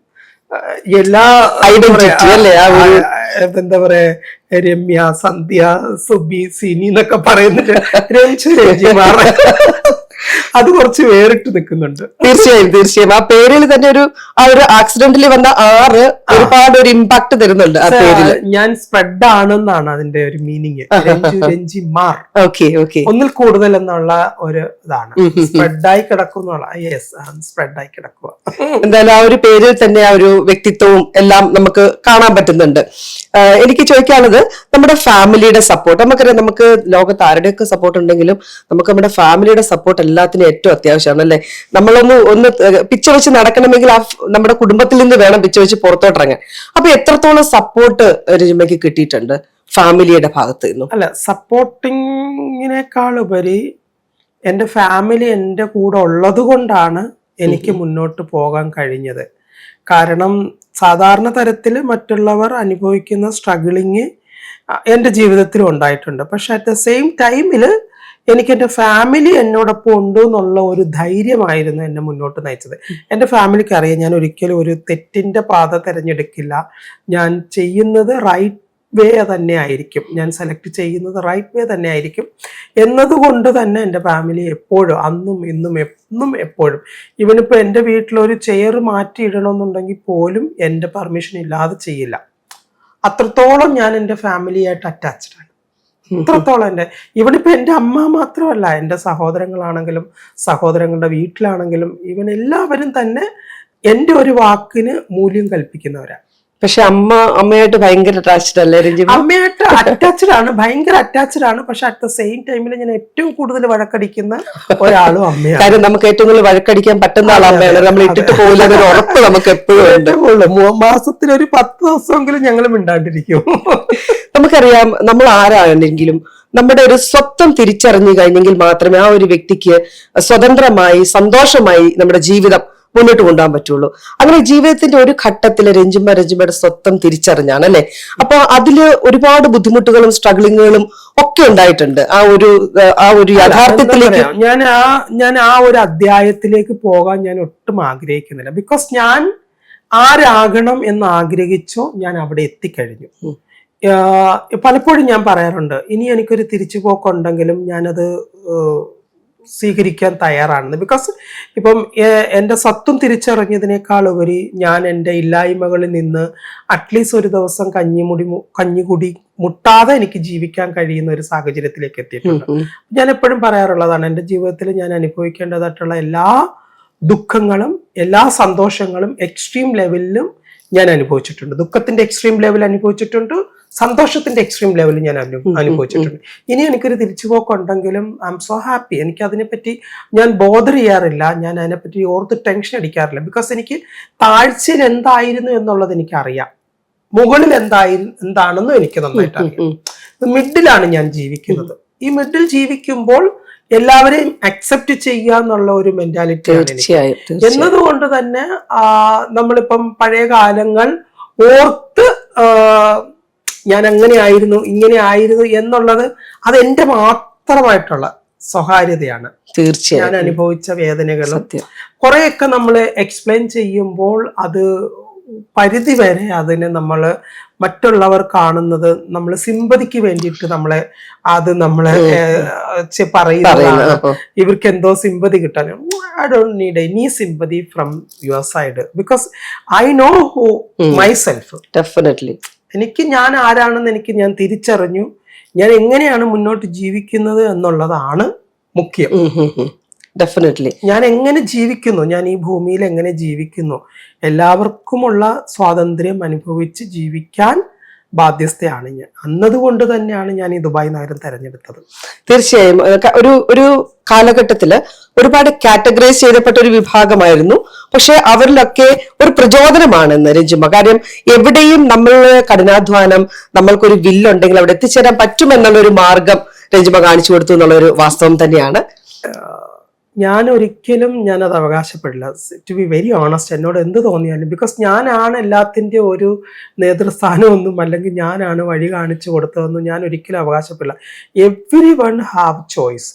എല്ലാ എന്താ പറയാ, രമ്യ, സന്ധ്യ, സുബി, സിനി എന്നൊക്കെ പറയുന്നത് രഞ്ജു, രഞ്ജി മാറ അത് കുറച്ച് വേറിട്ട് നിൽക്കുന്നുണ്ട്. തീർച്ചയായും. ആ പേരിൽ തന്നെ ഒരു ആക്സിഡന്റിൽ വന്ന 6 ഒരുപാട് ഒരു ഇമ്പാക്ട് തരുന്നുണ്ട് ആ പേരിൽ. ഞാൻ സ്പ്രെഡ് ആണെന്നാണ് അതിന്റെ ഒരു മീനിങ്. രഞ്ജി മാർ, ഒന്നിൽ കൂടുതൽ എന്നുള്ള ഒരു ഇതാണ്. സ്പ്രെഡായി കിടക്കുന്ന, സ്പ്രെഡായി കിടക്കുക. എന്തായാലും ആ ഒരു പേരിൽ തന്നെ ആ ഒരു വ്യക്തിത്വവും എല്ലാം നമുക്ക് കാണാൻ പറ്റുന്നുണ്ട്. എനിക്ക് ചോദിക്കാനുള്ളത് നമ്മുടെ ഫാമിലിയുടെ സപ്പോർട്ട്. നമുക്കറിയാം, നമുക്ക് ലോകത്ത് ആരുടെയൊക്കെ സപ്പോർട്ട് ഉണ്ടെങ്കിലും നമുക്ക് നമ്മുടെ ഫാമിലിയുടെ സപ്പോർട്ട് എല്ലാത്തിനും ഏറ്റവും അത്യാവശ്യമാണ് അല്ലെ. നമ്മളൊന്ന് പിച്ച വെച്ച് നടക്കണമെങ്കിൽ നമ്മുടെ കുടുംബത്തിൽ നിന്ന് വേണം പിച്ച വെച്ച് പുറത്തോട്ടിറങ്ങാൻ. അപ്പൊ എത്രത്തോളം സപ്പോർട്ട് രഞ്ജിമയ്ക്ക് കിട്ടിയിട്ടുണ്ട് ഫാമിലിയുടെ ഭാഗത്ത് നിന്നും? അല്ല, സപ്പോർട്ടിങ്ങിനേക്കാൾ ഉപരി എന്റെ ഫാമിലി എന്റെ കൂടെ ഉള്ളത് കൊണ്ടാണ് എനിക്ക് മുന്നോട്ട് പോകാൻ കഴിഞ്ഞത്. കാരണം സാധാരണ തരത്തിൽ മറ്റുള്ളവർ അനുഭവിക്കുന്ന സ്ട്രഗിളിങ് എൻ്റെ ജീവിതത്തിലും ഉണ്ടായിട്ടുണ്ട്. പക്ഷെ അറ്റ് ദ സെയിം ടൈമിൽ എനിക്ക് എൻ്റെ ഫാമിലി എന്നോടൊപ്പം ഉണ്ട് എന്നുള്ള ഒരു ധൈര്യമായിരുന്നു എന്നെ മുന്നോട്ട് നയിച്ചത്. എൻ്റെ ഫാമിലിക്ക് അറിയാം ഞാൻ ഒരിക്കലും ഒരു തെറ്റിൻ്റെ പാത തിരഞ്ഞെടുക്കില്ല. ഞാൻ ചെയ്യുന്നത് റൈറ്റ് വേ തന്നെ ആയിരിക്കും, ഞാൻ സെലക്ട് ചെയ്യുന്നത് റൈറ്റ് വേ തന്നെ ആയിരിക്കും എന്നതുകൊണ്ട് തന്നെ എൻ്റെ ഫാമിലി എപ്പോഴും, അന്നും ഇന്നും എന്നും എപ്പോഴും, ഇവനിപ്പോൾ എൻ്റെ വീട്ടിലൊരു ചെയർ മാറ്റിയിടണമെന്നുണ്ടെങ്കിൽ പോലും എൻ്റെ പെർമിഷൻ ഇല്ലാതെ ചെയ്യില്ല. അത്രത്തോളം ഞാൻ എൻ്റെ ഫാമിലിയായിട്ട് അറ്റാച്ച്ഡ് ആണ്. അത്രത്തോളം ഇവനിപ്പോൾ എൻ്റെ അമ്മ മാത്രമല്ല, എൻ്റെ സഹോദരങ്ങളാണെങ്കിലും സഹോദരങ്ങളുടെ വീട്ടിലാണെങ്കിലും ഇവൻ എല്ലാവരും തന്നെ എൻ്റെ ഒരു വാക്കിന് മൂല്യം കൽപ്പിക്കുന്നവരാണ്. പക്ഷെ അമ്മയായിട്ട് ഭയങ്കര അറ്റാച്ച്ഡ് അല്ലേ രഞ്ജിമ? അമ്മയായിട്ട് അറ്റാച്ച്ഡ് ആണ്, ഭയങ്കര അറ്റാച്ച്ഡ് ആണ്. പക്ഷെ അറ്റ് ദ സെയിം ടൈമിൽ ഞാൻ ഏറ്റവും കൂടുതൽ വഴക്കടിക്കുന്ന ഒരാളും അമ്മയാണ്. കാര്യം നമുക്ക് ഏറ്റവും കൂടുതൽ വഴക്കടിക്കാൻ പറ്റുന്ന ആൾ അമ്മയാണ്. നമ്മൾ ഇട്ടിട്ട് പോയില്ല എന്നൊരു ഉറപ്പ് നമുക്ക് എപ്പോഴും. മാസത്തിലൊരു 10 ദിവസമെങ്കിലും ഞങ്ങൾ മിണ്ടാണ്ടിരിക്കും. നമുക്കറിയാം, നമ്മൾ ആരാണെങ്കിലും നമ്മുടെ ഒരു സ്വത്വം തിരിച്ചറിഞ്ഞു കഴിഞ്ഞെങ്കിൽ മാത്രമേ ആ ഒരു വ്യക്തിക്ക് സ്വതന്ത്രമായി സന്തോഷമായി നമ്മുടെ ജീവിതം മുന്നോട്ട് കൊണ്ടുപോകാൻ പറ്റുള്ളൂ. അങ്ങനെ ജീവിതത്തിന്റെ ഒരു ഘട്ടത്തിൽ രഞ്ജിമയുടെ സ്വത്വം തിരിച്ചറിഞ്ഞാണ് അല്ലെ. അപ്പൊ അതില് ഒരുപാട് ബുദ്ധിമുട്ടുകളും സ്ട്രഗ്ലിങ്ങുകളും ഒക്കെ ഉണ്ടായിട്ടുണ്ട്. ആ ഒരു യാഥാർത്ഥ്യത്തിലേക്ക് ഞാൻ ആ ഒരു അധ്യായത്തിലേക്ക് പോകാൻ ഞാൻ ഒട്ടും ആഗ്രഹിക്കുന്നില്ല. ബിക്കോസ് ഞാൻ ആരാകണം എന്ന് ആഗ്രഹിച്ചോ ഞാൻ അവിടെ എത്തിക്കഴിഞ്ഞു. പലപ്പോഴും ഞാൻ പറയാറുണ്ട്, ഇനി എനിക്കൊരു തിരിച്ചുപോക്കുണ്ടെങ്കിലും ഞാനത് സ്വീകരിക്കാൻ തയ്യാറാണെന്ന്. ബിക്കോസ് ഇപ്പം എൻ്റെ സത്വം തിരിച്ചറിഞ്ഞതിനേക്കാൾ ഉപരി ഞാൻ എൻ്റെ ഇല്ലായ്മകളിൽ നിന്ന് അറ്റ്ലീസ്റ്റ് ഒരു ദിവസം കഞ്ഞികുടി മുട്ടാതെ എനിക്ക് ജീവിക്കാൻ കഴിയുന്ന ഒരു സാഹചര്യത്തിലേക്ക് എത്തിയിട്ടുണ്ട്. ഞാൻ എപ്പോഴും പറയാറുള്ളതാണ്, എൻ്റെ ജീവിതത്തിൽ ഞാൻ അനുഭവിക്കേണ്ടതായിട്ടുള്ള എല്ലാ ദുഃഖങ്ങളും എല്ലാ സന്തോഷങ്ങളും എക്സ്ട്രീം ലെവലിലും ഞാൻ അനുഭവിച്ചിട്ടുണ്ട്. ദുഃഖത്തിന്റെ എക്സ്ട്രീം ലെവൽ അനുഭവിച്ചിട്ടുണ്ട്, സന്തോഷത്തിന്റെ എക്സ്ട്രീം ലെവൽ ഞാൻ അനുഭവിച്ചിട്ടുണ്ട്. ഇനി എനിക്കൊരു തിരിച്ചുപോക്കുണ്ടെങ്കിലും ഐ എം സോ ഹാപ്പി. എനിക്ക് അതിനെപ്പറ്റി ഞാൻ ബോധർ ചെയ്യാറില്ല, ഞാൻ അതിനെപ്പറ്റി ഓർത്ത് ടെൻഷൻ അടിക്കാറില്ല. ബിക്കോസ് എനിക്ക് താഴ്ചയിൽ എന്തായിരുന്നു എന്നുള്ളത് എനിക്കറിയാം, മുകളിൽ എന്താണെന്നും എനിക്ക് നന്നായിട്ട് അറിയാം. മിഡിലാണ് ഞാൻ ജീവിക്കുന്നത്. ഈ മിഡിൽ ജീവിക്കുമ്പോൾ എല്ലാവരെയും അക്സെപ്റ്റ് ചെയ്യുക എന്നുള്ള ഒരു മെന്റാലിറ്റി എന്നതുകൊണ്ട് തന്നെ നമ്മളിപ്പം പഴയ കാലങ്ങൾ ഓർത്ത് ഞാൻ അങ്ങനെ ആയിരുന്നു ഇങ്ങനെ ആയിരുന്നു എന്നുള്ളത് അത് എന്റെ മാത്രമായിട്ടുള്ള സ്വകാര്യതയാണ്. തീർച്ചയായും ഞാൻ അനുഭവിച്ച വേദനകളും കുറെയൊക്കെ നമ്മൾ എക്സ്പ്ലെയിൻ ചെയ്യുമ്പോൾ അത് പരിധി വരെ അതിനെ നമ്മൾ മറ്റുള്ളവർ കാണുന്നത് നമ്മൾ സിമ്പതിക്ക് വേണ്ടിയിട്ട് നമ്മളെ പറയുന്നതാണ്. ഇവർക്ക് എന്തോ സിമ്പതി കിട്ടാൻ. I don't need any sympathy from your side because I know who my self. Definitely എനിക്ക് ഞാൻ ആരാണെന്ന് ഞാൻ തിരിച്ചറിഞ്ഞു. ഞാൻ എങ്ങനെയാണ് മുന്നോട്ട് ജീവിക്കുന്നത് എന്നുള്ളതാണ് മുഖ്യം. ഡെഫിനറ്റ്ലി ഞാൻ എങ്ങനെ ജീവിക്കുന്നു, ഞാൻ ഈ ഭൂമിയിൽ എങ്ങനെ ജീവിക്കുന്നു, എല്ലാവർക്കുമുള്ള സ്വാതന്ത്ര്യം അനുഭവിച്ച് ജീവിക്കാൻ ബാധ്യസ്ഥയാണ് ഞാൻ. അന്നതുകൊണ്ട് തന്നെയാണ് ഞാൻ ഈ ദുബായ് നഗരം തെരഞ്ഞെടുത്തത്. തീർച്ചയായും ഒരു കാലഘട്ടത്തില് ഒരുപാട് കാറ്റഗറൈസ് ചെയ്യപ്പെട്ട ഒരു വിഭാഗമായിരുന്നു. പക്ഷെ അവരിലൊക്കെ ഒരു പ്രചോദനമാണെന്ന് രഞ്ജിമ. കാര്യം എവിടെയും നമ്മൾ കഠിനാധ്വാനം, നമ്മൾക്കൊരു വില്ലുണ്ടെങ്കിൽ അവിടെ എത്തിച്ചേരാൻ പറ്റുമെന്നുള്ള ഒരു മാർഗം രഞ്ജിമ കാണിച്ചു കൊടുത്തു എന്നുള്ള ഒരു വാസ്തവം തന്നെയാണ്. ഞാൻ ഒരിക്കലും ഞാനത് അവകാശപ്പെടില്ല. ടു ബി വെരി ഓണസ്റ്റ്, എന്നോട് എന്ത് തോന്നിയാലും, ബിക്കോസ് ഞാനാണ് എല്ലാത്തിൻ്റെ ഒരു നേതൃസ്ഥാനമൊന്നും അല്ലെങ്കിൽ ഞാനാണ് വഴി കാണിച്ചു കൊടുത്തതെന്നും ഞാൻ ഒരിക്കലും അവകാശപ്പെടില്ല. Every one have choice.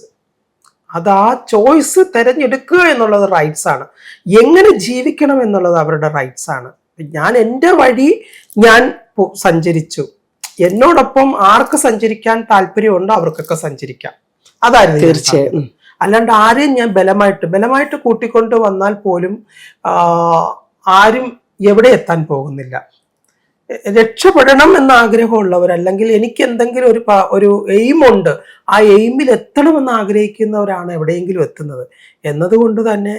അത് ആ ചോയ്സ് തിരഞ്ഞെടുക്കുക എന്നുള്ളത് റൈറ്റ്സ് ആണ്. എങ്ങനെ ജീവിക്കണം എന്നുള്ളത് അവരുടെ റൈറ്റ്സ് ആണ്. ഞാൻ എൻ്റെ വഴി ഞാൻ സഞ്ചരിച്ചു. എന്നോടൊപ്പം ആർക്ക് സഞ്ചരിക്കാൻ താല്പര്യമുണ്ടോ അവർക്കൊക്കെ സഞ്ചരിക്കാം. അതായിരുന്നു തീർച്ചയായും. അല്ലാണ്ട് ആരെയും ഞാൻ ബലമായിട്ട് കൂട്ടിക്കൊണ്ട് വന്നാൽ പോലും ആരും എവിടെ എത്താൻ പോകുന്നില്ല. രക്ഷപ്പെടണം എന്ന ആഗ്രഹമുള്ളവർ, അല്ലെങ്കിൽ എനിക്ക് എന്തെങ്കിലും ഒരു എയിമുണ്ട്, ആ എയിമിൽ എത്തണമെന്ന് ആഗ്രഹിക്കുന്നവരാണ് എവിടെയെങ്കിലും എത്തുന്നത്. എന്നതുകൊണ്ട് തന്നെ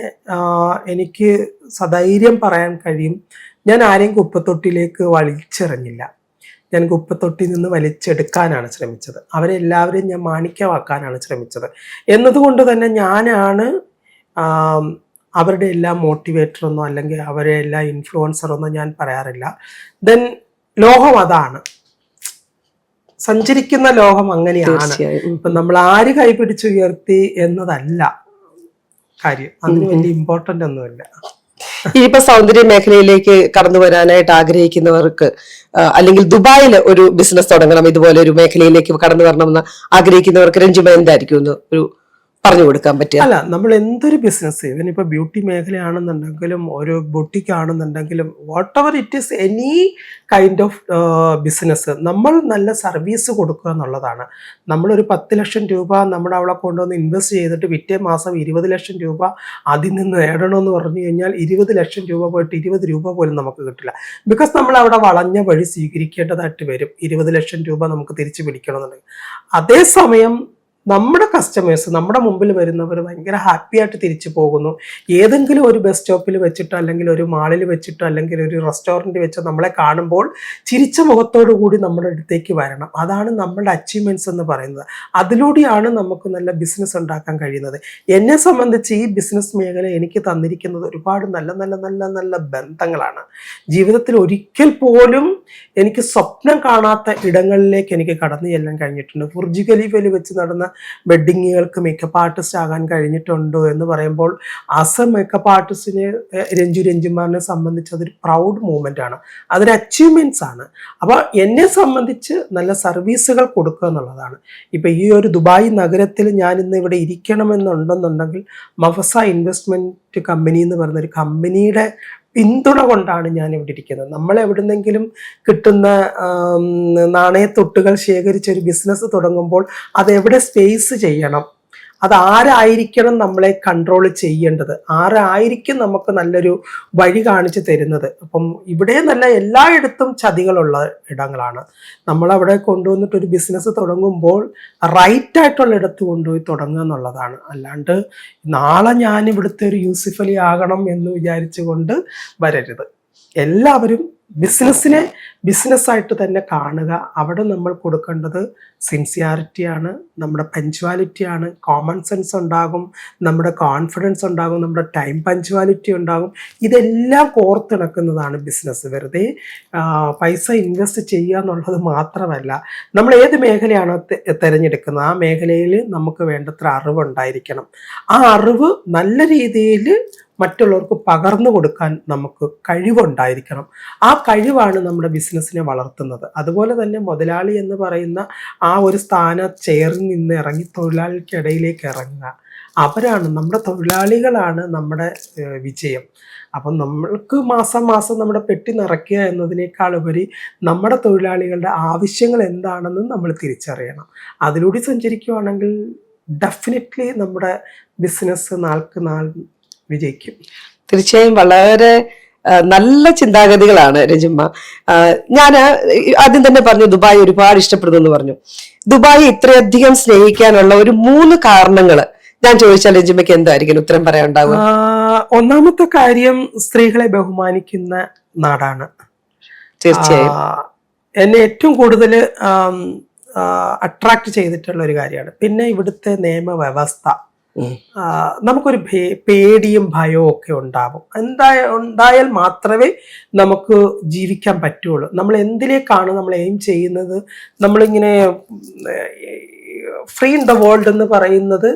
എനിക്ക് സധൈര്യം പറയാൻ കഴിയും, ഞാൻ ആരെയും കുപ്പത്തൊട്ടിലേക്ക് വലിച്ചെറിഞ്ഞില്ല. ഞാൻ കുപ്പത്തൊട്ടിൽ നിന്ന് വലിച്ചെടുക്കാനാണ് ശ്രമിച്ചത്. അവരെല്ലാവരെയും ഞാൻ മാണിക്യമാക്കാനാണ് ശ്രമിച്ചത്. എന്നതുകൊണ്ട് തന്നെ ഞാനാണ് അവരുടെ എല്ലാ മോട്ടിവേറ്ററൊന്നോ അല്ലെങ്കിൽ അവരെ എല്ലാ ഇൻഫ്ലുവൻസറൊന്നോ ഞാൻ പറയാറില്ല. ദെൻ ലോകം അതാണ്, സഞ്ചരിക്കുന്ന ലോകം അങ്ങനെയാണ്. ഇപ്പൊ നമ്മൾ ആര് കൈപിടിച്ചുയർത്തി എന്നതല്ല കാര്യം, അതിന് വലിയ ഇമ്പോർട്ടൻ്റ് ഒന്നുമില്ല. ഇനിയിപ്പോ സൗന്ദര്യ മേഖലയിലേക്ക് കടന്നു വരാനായിട്ട് ആഗ്രഹിക്കുന്നവർക്ക്, അല്ലെങ്കിൽ ദുബായിൽ ഒരു ബിസിനസ് തുടങ്ങണം, ഇതുപോലെ ഒരു മേഖലയിലേക്ക് കടന്നു വരണമെന്ന് ആഗ്രഹിക്കുന്നവർക്ക് രഞ്ജിമ എന്തായിരിക്കും ഒരു പറഞ്ഞു കൊടുക്കാൻ പറ്റുക? അല്ല, നമ്മൾ എന്തൊരു ബിസിനസ്, ഇവൻ ഇപ്പൊ ബ്യൂട്ടി മേഖലയാണെന്നുണ്ടെങ്കിലും ഒരു ബൊട്ടിക് ആണെന്നുണ്ടെങ്കിലും what ever it is, any kind of business, നമ്മൾ നല്ല സർവീസ് കൊടുക്കുക എന്നുള്ളതാണ്. നമ്മളൊരു 10 ലക്ഷം രൂപ നമ്മുടെ അവളെ കൊണ്ടുവന്ന് ഇൻവെസ്റ്റ് ചെയ്തിട്ട് പിറ്റേ മാസം 20 ലക്ഷം രൂപ അതിൽ നിന്ന് നേടണമെന്ന് പറഞ്ഞു കഴിഞ്ഞാൽ 20 ലക്ഷം രൂപ പോയിട്ട് 20 രൂപ പോലും നമുക്ക് കിട്ടില്ല. ബിക്കോസ് നമ്മൾ അവിടെ വളഞ്ഞ വഴി സ്വീകരിക്കേണ്ടതായിട്ട് വരും. 20 ലക്ഷം രൂപ നമുക്ക് തിരിച്ചു പിടിക്കണമെന്നുണ്ടെങ്കിൽ. അതേസമയം നമ്മുടെ കസ്റ്റമേഴ്സ്, നമ്മുടെ മുമ്പിൽ വരുന്നവർ ഭയങ്കര ഹാപ്പി ആയിട്ട് തിരിച്ചു പോകുന്നു. ഏതെങ്കിലും ഒരു ബസ് സ്റ്റോപ്പിൽ വെച്ചിട്ടോ അല്ലെങ്കിൽ ഒരു മാളിൽ വെച്ചിട്ടോ അല്ലെങ്കിൽ ഒരു റെസ്റ്റോറൻറ്റ് വെച്ചോ നമ്മളെ കാണുമ്പോൾ ചിരിച്ച മുഖത്തോടു കൂടി നമ്മുടെ അടുത്തേക്ക് വരണം. അതാണ് നമ്മളുടെ അച്ചീവ്മെന്റ്സ് എന്ന് പറയുന്നത്. അതിലൂടെയാണ് നമുക്ക് നല്ല ബിസിനസ് ഉണ്ടാക്കാൻ കഴിയുന്നത്. എന്നെ സംബന്ധിച്ച് ഈ ബിസിനസ് മേഖല എനിക്ക് തന്നിരിക്കുന്നത് ഒരുപാട് നല്ല നല്ല നല്ല നല്ല ബന്ധങ്ങളാണ്. ജീവിതത്തിൽ ഒരിക്കൽ പോലും എനിക്ക് സ്വപ്നം കാണാത്ത ഇടങ്ങളിലേക്ക് എനിക്ക് കടന്നു ചെല്ലാൻ കഴിഞ്ഞിട്ടുണ്ട്. ബുർജ് ഖലീഫയിൽ വെച്ച് നടന്ന വെഡ്ഡിങ്ങുകൾക്ക് മേക്കപ്പ് ആർട്ടിസ്റ്റ് ആകാൻ കഴിഞ്ഞിട്ടുണ്ടോ എന്ന് പറയുമ്പോൾ ആസ് എ മേക്കപ്പ് ആർട്ടിസ്റ്റിന് രഞ്ജുമാറിനെ സംബന്ധിച്ച് അതൊരു പ്രൗഡ് മൂവ്മെൻ്റ് ആണ്, അതൊരു അച്ചീവ്മെൻറ്റ്സ് ആണ്. അപ്പോൾ എന്നെ സംബന്ധിച്ച് നല്ല സർവീസുകൾ കൊടുക്കുക എന്നുള്ളതാണ്. ഇപ്പം ഈ ഒരു ദുബായ് നഗരത്തിൽ ഞാൻ ഇന്ന് ഇവിടെ ഇരിക്കണമെന്നുണ്ടെന്നുണ്ടെങ്കിൽ മഫസ ഇൻവെസ്റ്റ്മെൻറ്റ് കമ്പനി എന്ന് പറയുന്നൊരു കമ്പനിയുടെ പിന്തുണ കൊണ്ടാണ് ഞാൻ ഇവിടെ ഇരിക്കുന്നത്. നമ്മൾ എവിടുന്നെങ്കിലും കിട്ടുന്ന നാണയത്തൊട്ടുകൾ ശേഖരിച്ച് ഒരു ബിസിനസ് തുടങ്ങുമ്പോൾ അതെവിടെ സ്പേസ് ചെയ്യണം, അത് ആരായിരിക്കണം നമ്മളെ കൺട്രോൾ ചെയ്യേണ്ടത്, ആരായിരിക്കും നമുക്ക് നല്ലൊരു വഴി കാണിച്ചു തരുന്നത്. അപ്പം ഇവിടെ നല്ല എല്ലായിടത്തും ചതികളുള്ള ഇടങ്ങളാണ്. നമ്മളവിടെ കൊണ്ടുവന്നിട്ട് ഒരു ബിസിനസ് തുടങ്ങുമ്പോൾ റൈറ്റായിട്ടുള്ള ഇടത്ത് കൊണ്ടുപോയി തുടങ്ങുക എന്നുള്ളതാണ്. അല്ലാണ്ട് നാളെ ഞാൻ ഇവിടുത്തെ ഒരു യൂസുഫ് അലി ആകണം എന്ന് വിചാരിച്ചുകൊണ്ട് വരരുത്. എല്ലാവരും ബിസിനസ്സിനെ ബിസിനസ്സായിട്ട് തന്നെ കാണുക. അവിടെ നമ്മൾ കൊടുക്കേണ്ടത് സിൻസിയാരിറ്റിയാണ്, നമ്മുടെ പഞ്ച്വാലിറ്റിയാണ്, കോമൺ സെൻസ് ഉണ്ടാകും, നമ്മുടെ കോൺഫിഡൻസ് ഉണ്ടാകും, നമ്മുടെ ടൈം പഞ്ച്വാലിറ്റി ഉണ്ടാകും. ഇതെല്ലാം കോർത്തിണക്കുന്നതാണ് ബിസിനസ്. വെറുതെ പൈസ ഇൻവെസ്റ്റ് ചെയ്യുക എന്നുള്ളത് മാത്രമല്ല, നമ്മൾ ഏത് മേഖലയാണോ തിരഞ്ഞെടുക്കുന്നത് ആ മേഖലയിൽ നമുക്ക് വേണ്ടത്ര അറിവുണ്ടായിരിക്കണം. ആ അറിവ് നല്ല രീതിയിൽ മറ്റുള്ളവർക്ക് പകർന്നു കൊടുക്കാൻ നമുക്ക് കഴിവുണ്ടായിരിക്കണം. ആ കഴിവാണ് നമ്മുടെ ബിസിനസ്സിനെ വളർത്തുന്നത്. അതുപോലെ തന്നെ മുതലാളി എന്ന് പറയുന്ന ആ ഒരു ചെയറിൽ നിന്ന് ഇറങ്ങി തൊഴിലാളികൾക്കിടയിലേക്ക് ഇറങ്ങുക. അവരാണ് നമ്മുടെ തൊഴിലാളികളാണ് നമ്മുടെ വിജയം. അപ്പം നമ്മൾക്ക് മാസം മാസം നമ്മുടെ പെട്ടി നിറയ്ക്കുക എന്നതിനേക്കാൾ ഉപരി നമ്മുടെ തൊഴിലാളികളുടെ ആവശ്യങ്ങൾ എന്താണെന്ന് നമ്മൾ തിരിച്ചറിയണം. അതിലൂടെ സഞ്ചരിക്കുകയാണെങ്കിൽ ഡെഫിനറ്റ്ലി നമ്മുടെ ബിസിനസ് നാൾക്ക് നാൾ വിജയിക്കും. തീർച്ചയായും വളരെ നല്ല ചിന്താഗതികളാണ് രജുമ്മ. ഞാൻ ആദ്യം തന്നെ പറഞ്ഞു ദുബായ് ഒരുപാട് ഇഷ്ടപ്പെടുന്നു എന്ന് പറഞ്ഞു. ദുബായ് ഇത്രയധികം സ്നേഹിക്കാനുള്ള ഒരു 3 കാരണങ്ങൾ ഞാൻ ചോദിച്ചാൽ രജുമ്മയ്ക്ക് എന്തായിരിക്കും ഉത്തരം പറയാനുണ്ടാവുക? ഒന്നാമത്തെ കാര്യം, സ്ത്രീകളെ ബഹുമാനിക്കുന്ന നാടാണ്. തീർച്ചയായും എന്നെ ഏറ്റവും കൂടുതൽ അട്രാക്ട് ചെയ്തിട്ടുള്ള ഒരു കാര്യമാണ്. പിന്നെ ഇവിടുത്തെ നിയമവ്യവസ്ഥ, നമുക്കൊരു പേടിയും ഭയവും ഒക്കെ ഉണ്ടാവും. ഉണ്ടായാൽ മാത്രമേ നമുക്ക് ജീവിക്കാൻ പറ്റുള്ളൂ. നമ്മൾ എന്തിലേക്കാണ് നമ്മൾ എയിം ചെയ്യുന്നത്, നമ്മളിങ്ങനെ ഫ്രീ ഇൻ ദ വേൾഡ് എന്ന് പറയുന്നത്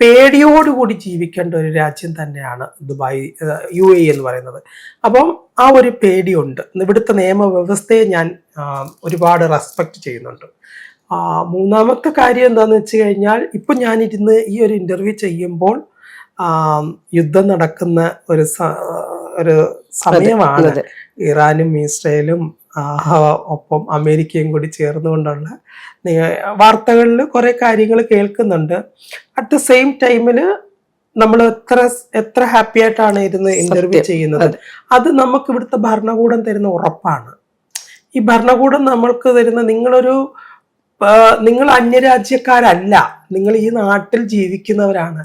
പേടിയോടുകൂടി ജീവിക്കേണ്ട ഒരു രാജ്യം തന്നെയാണ് ദുബായ്, UAE എന്ന് പറയുന്നത്. അപ്പം ആ ഒരു പേടിയുണ്ട്. ഇവിടുത്തെ നിയമവ്യവസ്ഥയെ ഞാൻ ഒരുപാട് റെസ്പെക്റ്റ് ചെയ്യുന്നുണ്ട്. മൂന്നാമത്തെ കാര്യം എന്താണെന്ന് വെച്ച് കഴിഞ്ഞാൽ, ഇപ്പം ഞാനിരുന്ന് ഈ ഒരു ഇൻ്റർവ്യൂ ചെയ്യുമ്പോൾ യുദ്ധം നടക്കുന്ന ഒരു സമയമാണ്. ഇറാനും ഇസ്രയേലും ഒപ്പം അമേരിക്കയും കൂടി ചേർന്നുകൊണ്ടുള്ള വാർത്തകളിൽ കുറേ കാര്യങ്ങൾ കേൾക്കുന്നുണ്ട്. അറ്റ് ദ സെയിം ടൈമിൽ നമ്മൾ എത്ര ഹാപ്പി ആയിട്ടാണ് ഇരുന്ന് ഇൻ്റർവ്യൂ ചെയ്യുന്നത്. അത് നമുക്ക് ഇവിടുത്തെ ഭരണകൂടം തരുന്ന ഉറപ്പാണ്. ഈ ഭരണകൂടം നമ്മൾക്ക് തരുന്ന, നിങ്ങൾ അന്യരാജ്യക്കാരല്ല, നിങ്ങൾ ഈ നാട്ടിൽ ജീവിക്കുന്നവരാണ്,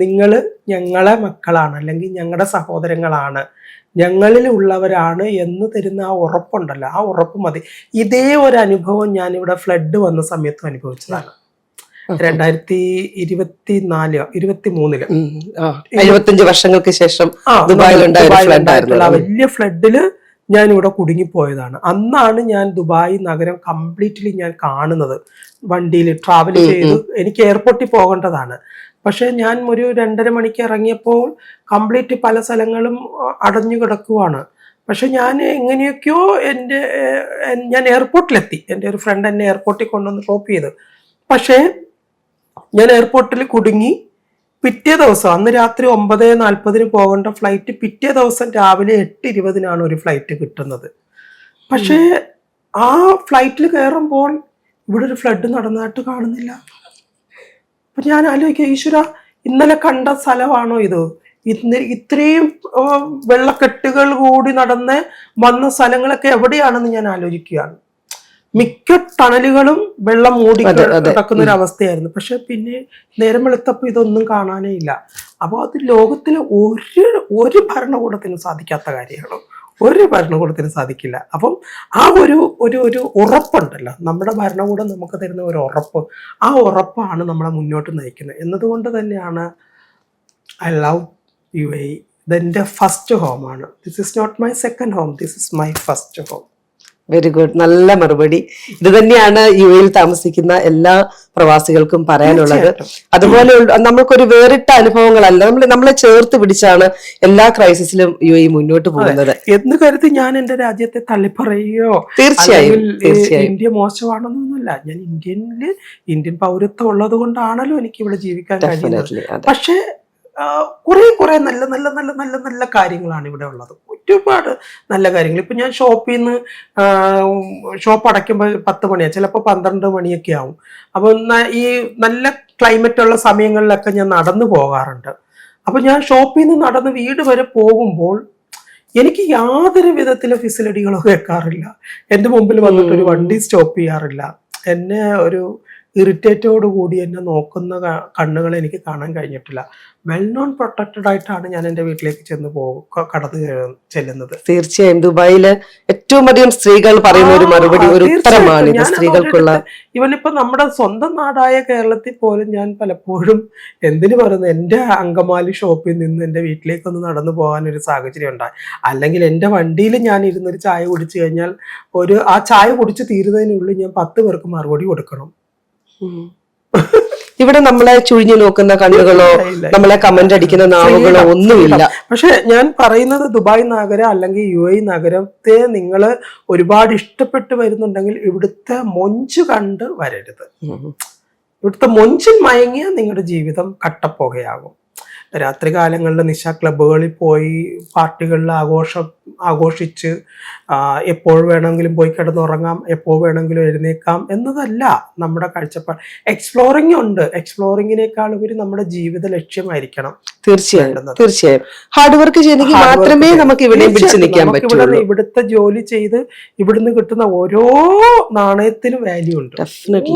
നിങ്ങൾ ഞങ്ങളെ മക്കളാണ്, അല്ലെങ്കിൽ ഞങ്ങളുടെ സഹോദരങ്ങളാണ്, ഞങ്ങളിൽ ഉള്ളവരാണ് എന്ന് തരുന്ന ആ ഉറപ്പുണ്ടല്ലോ, ആ ഉറപ്പ് മതി. ഇതേ ഒരു അനുഭവം ഞാനിവിടെ ഫ്ലഡ് വന്ന സമയത്തും അനുഭവിച്ചതാണ്. 2023 75 വർഷങ്ങൾക്ക് ശേഷം വലിയ ഫ്ലഡില് ഞാൻ ഇവിടെ കുടുങ്ങിപ്പോയതാണ്. അന്നാണ് ഞാൻ ദുബായ് നഗരം കംപ്ലീറ്റ്ലി ഞാൻ കാണുന്നത്. വണ്ടിയിൽ ട്രാവൽ ചെയ്ത് എനിക്ക് എയർപോർട്ടിൽ പോകേണ്ടതാണ്. പക്ഷെ ഞാൻ ഒരു 2.5 മണിക്ക് ഇറങ്ങിയപ്പോൾ കംപ്ലീറ്റ് പല സ്ഥലങ്ങളും അടഞ്ഞു കിടക്കുവാണ്. പക്ഷെ ഞാൻ എങ്ങനെയൊക്കെയോ ഞാൻ എയർപോർട്ടിലെത്തി. എൻ്റെ ഒരു ഫ്രണ്ട് എന്നെ എയർപോർട്ടിൽ കൊണ്ടുവന്ന് ഡ്രോപ്പ് ചെയ്ത്. പക്ഷേ ഞാൻ എയർപോർട്ടിൽ കുടുങ്ങി. പിറ്റേ ദിവസം, അന്ന് രാത്രി 9:40 പോകേണ്ട ഫ്ലൈറ്റ് പിറ്റേ ദിവസം രാവിലെ 8:20 ഒരു ഫ്ലൈറ്റ് കിട്ടുന്നത്. പക്ഷേ ആ ഫ്ലൈറ്റിൽ കയറുമ്പോൾ ഇവിടെ ഒരു ഫ്ലഡ് നടന്നതായിട്ട് കാണുന്നില്ല. അപ്പൊ ഞാൻ ആലോചിക്കുക, ഈശ്വര, ഇന്നലെ കണ്ട സ്ഥലമാണോ ഇത്? ഇത്രയും വെള്ളക്കെട്ടുകൾ കൂടി നടന്ന് വന്ന സ്ഥലങ്ങളൊക്കെ എവിടെയാണെന്ന് ഞാൻ ആലോചിക്കുകയാണ്. മിക്ക ടണലുകളും വെള്ളം മൂടി കിടക്കുന്ന ഒരു അവസ്ഥയായിരുന്നു. പക്ഷെ പിന്നെ നേരം വെളുത്തപ്പോൾ ഇതൊന്നും കാണാനേ ഇല്ല. അപ്പോൾ അത് ലോകത്തിലെ ഒരു ഭരണകൂടത്തിനും സാധിക്കാത്ത കാര്യമാണ്. ഒരു ഭരണകൂടത്തിനും സാധിക്കില്ല. അപ്പം ആ ഒരു ഉറപ്പുണ്ടല്ലോ, നമ്മുടെ ഭരണകൂടം നമുക്ക് തരുന്ന ഒരു ഉറപ്പ്, ആ ഉറപ്പാണ് നമ്മളെ മുന്നോട്ട് നയിക്കുന്നത്. എന്നതുകൊണ്ട് തന്നെയാണ് ഐ ലവ് UAE. ഇതെൻ്റെ ഫസ്റ്റ് ഹോമാണ്. This is not my second home, this is my first home. Very good, നല്ല മറുപടി. ഇത് തന്നെയാണ് UAE താമസിക്കുന്ന എല്ലാ പ്രവാസികൾക്കും പറയാനുള്ളത്. അതുപോലെ നമുക്കൊരു വേറിട്ട അനുഭവങ്ങളല്ല, നമ്മളെ ചേർത്ത് പിടിച്ചാണ് എല്ലാ ക്രൈസിസിലും UAE മുന്നോട്ട് പോകുന്നത് എന്ന് കരുതി ഞാൻ എന്റെ രാജ്യത്തെ തള്ളിപ്പറയോ തീർച്ചയായും ഇന്ത്യ മോശമാണെന്നൊന്നുമില്ല. ഞാൻ ഇന്ത്യൻ പൗരത്വം ഉള്ളത് കൊണ്ടാണല്ലോ എനിക്ക് ഇവിടെ ജീവിക്കാൻ കഴിയുന്നത്. പക്ഷെ കുറെ നല്ല നല്ല നല്ല നല്ല നല്ല കാര്യങ്ങളാണ് ഇവിടെ ഉള്ളത്, ഒരുപാട് നല്ല കാര്യങ്ങൾ. ഇപ്പൊ ഞാൻ ഷോപ്പിൽ നിന്ന് ഷോപ്പ് അടയ്ക്കുമ്പോൾ 10 മണിയാണ്, ചിലപ്പോൾ 12 മണിയൊക്കെ ആവും. അപ്പൊ ഈ നല്ല ക്ലൈമറ്റ് ഉള്ള സമയങ്ങളിലൊക്കെ ഞാൻ നടന്നു പോകാറുണ്ട്. അപ്പൊ ഞാൻ ഷോപ്പിൽ നിന്ന് നടന്ന് വീട് വരെ പോകുമ്പോൾ എനിക്ക് യാതൊരു വിധത്തിലെ ഫെസിലിറ്റികളോ കേൾക്കാറില്ല. എൻ്റെ മുമ്പിൽ വന്നിട്ട് ഒരു വണ്ടി സ്റ്റോപ്പ് ചെയ്യാറില്ല. എന്നെ ഒരു ഇറിറ്റേറ്റോട് കൂടി എന്നെ നോക്കുന്ന കണ്ണുകൾ എനിക്ക് കാണാൻ കഴിഞ്ഞിട്ടില്ല. വെൽ നോൺ പ്രൊട്ടക്റ്റഡ് ആയിട്ടാണ് ഞാൻ എൻ്റെ വീട്ടിലേക്ക് കടന്നു ചെല്ലുന്നത്. തീർച്ചയായും ദുബായില് ഏറ്റവും അധികം സ്ത്രീകൾ പറയുന്ന ഒരു മറുപടി, ഒരു ഉത്തരമാണ് ഇത് സ്ത്രീകൾക്കുള്ള. ഇവനിപ്പോ നമ്മുടെ സ്വന്തം നാടായ കേരളത്തിൽ പോലും ഞാൻ പലപ്പോഴും എന്തിനു പറയുന്നത്, എൻ്റെ അങ്കമാലി ഷോപ്പിൽ നിന്ന് എൻ്റെ വീട്ടിലേക്കൊന്ന് നടന്നു പോകാൻ ഒരു സാഹചര്യം ഉണ്ടായി. അല്ലെങ്കിൽ എൻ്റെ വണ്ടിയിൽ ഞാൻ ഇരുന്നൊരു ചായ കുടിച്ചു കഴിഞ്ഞാൽ ആ ചായ കുടിച്ച് തീരുന്നതിനുള്ളിൽ ഞാൻ 10 പേർക്ക് മറുപടി കൊടുക്കണം. ഇവിടെ നമ്മളെ ചുഴിഞ്ഞു നോക്കുന്ന കണ്ണുകളോ നമ്മളെ കമന്റ് അടിക്കുന്ന നാവുകളോ ഒന്നുമില്ല. പക്ഷെ ഞാൻ പറയുന്നത് ദുബായ് നഗരം അല്ലെങ്കിൽ UAE നഗരത്തെ നിങ്ങൾ ഒരുപാട് ഇഷ്ടപ്പെട്ട് വരുന്നുണ്ടെങ്കിൽ ഇവിടുത്തെ മൊഞ്ച് കണ്ട് വരരുത്. ഇവിടുത്തെ മൊഞ്ചിൽ മയങ്ങിയ നിങ്ങളുടെ ജീവിതം കട്ടപ്പുകയാകും. രാത്രി കാലങ്ങളിൽ നിശാ ക്ലബ്ബുകളിൽ പോയി പാർട്ടികളിൽ ആഘോഷിച്ച് എപ്പോൾ വേണമെങ്കിലും പോയി കിടന്നുറങ്ങാം, എപ്പോൾ വേണമെങ്കിലും എഴുന്നേക്കാം എന്നതല്ല നമ്മുടെ കാഴ്ചപ്പാട്. എക്സ്പ്ലോറിംഗ് ഉണ്ട്, എക്സ്പ്ലോറിങ്ങിനേക്കാൾ ഉപരി നമ്മുടെ ജീവിത ലക്ഷ്യമായിരിക്കണം. തീർച്ചയായും ഹാർഡ് വർക്ക് ചെയ്തെങ്കിൽ മാത്രമേ നമുക്ക് ഇവിടെ പിടിച്ചു നിൽക്കാൻ പറ്റുള്ളൂ. ഇവിടുത്തെ ജോലി ചെയ്ത് ഇവിടുന്ന് കിട്ടുന്ന ഓരോ നാണയത്തിനും വാല്യൂ ഉണ്ട്,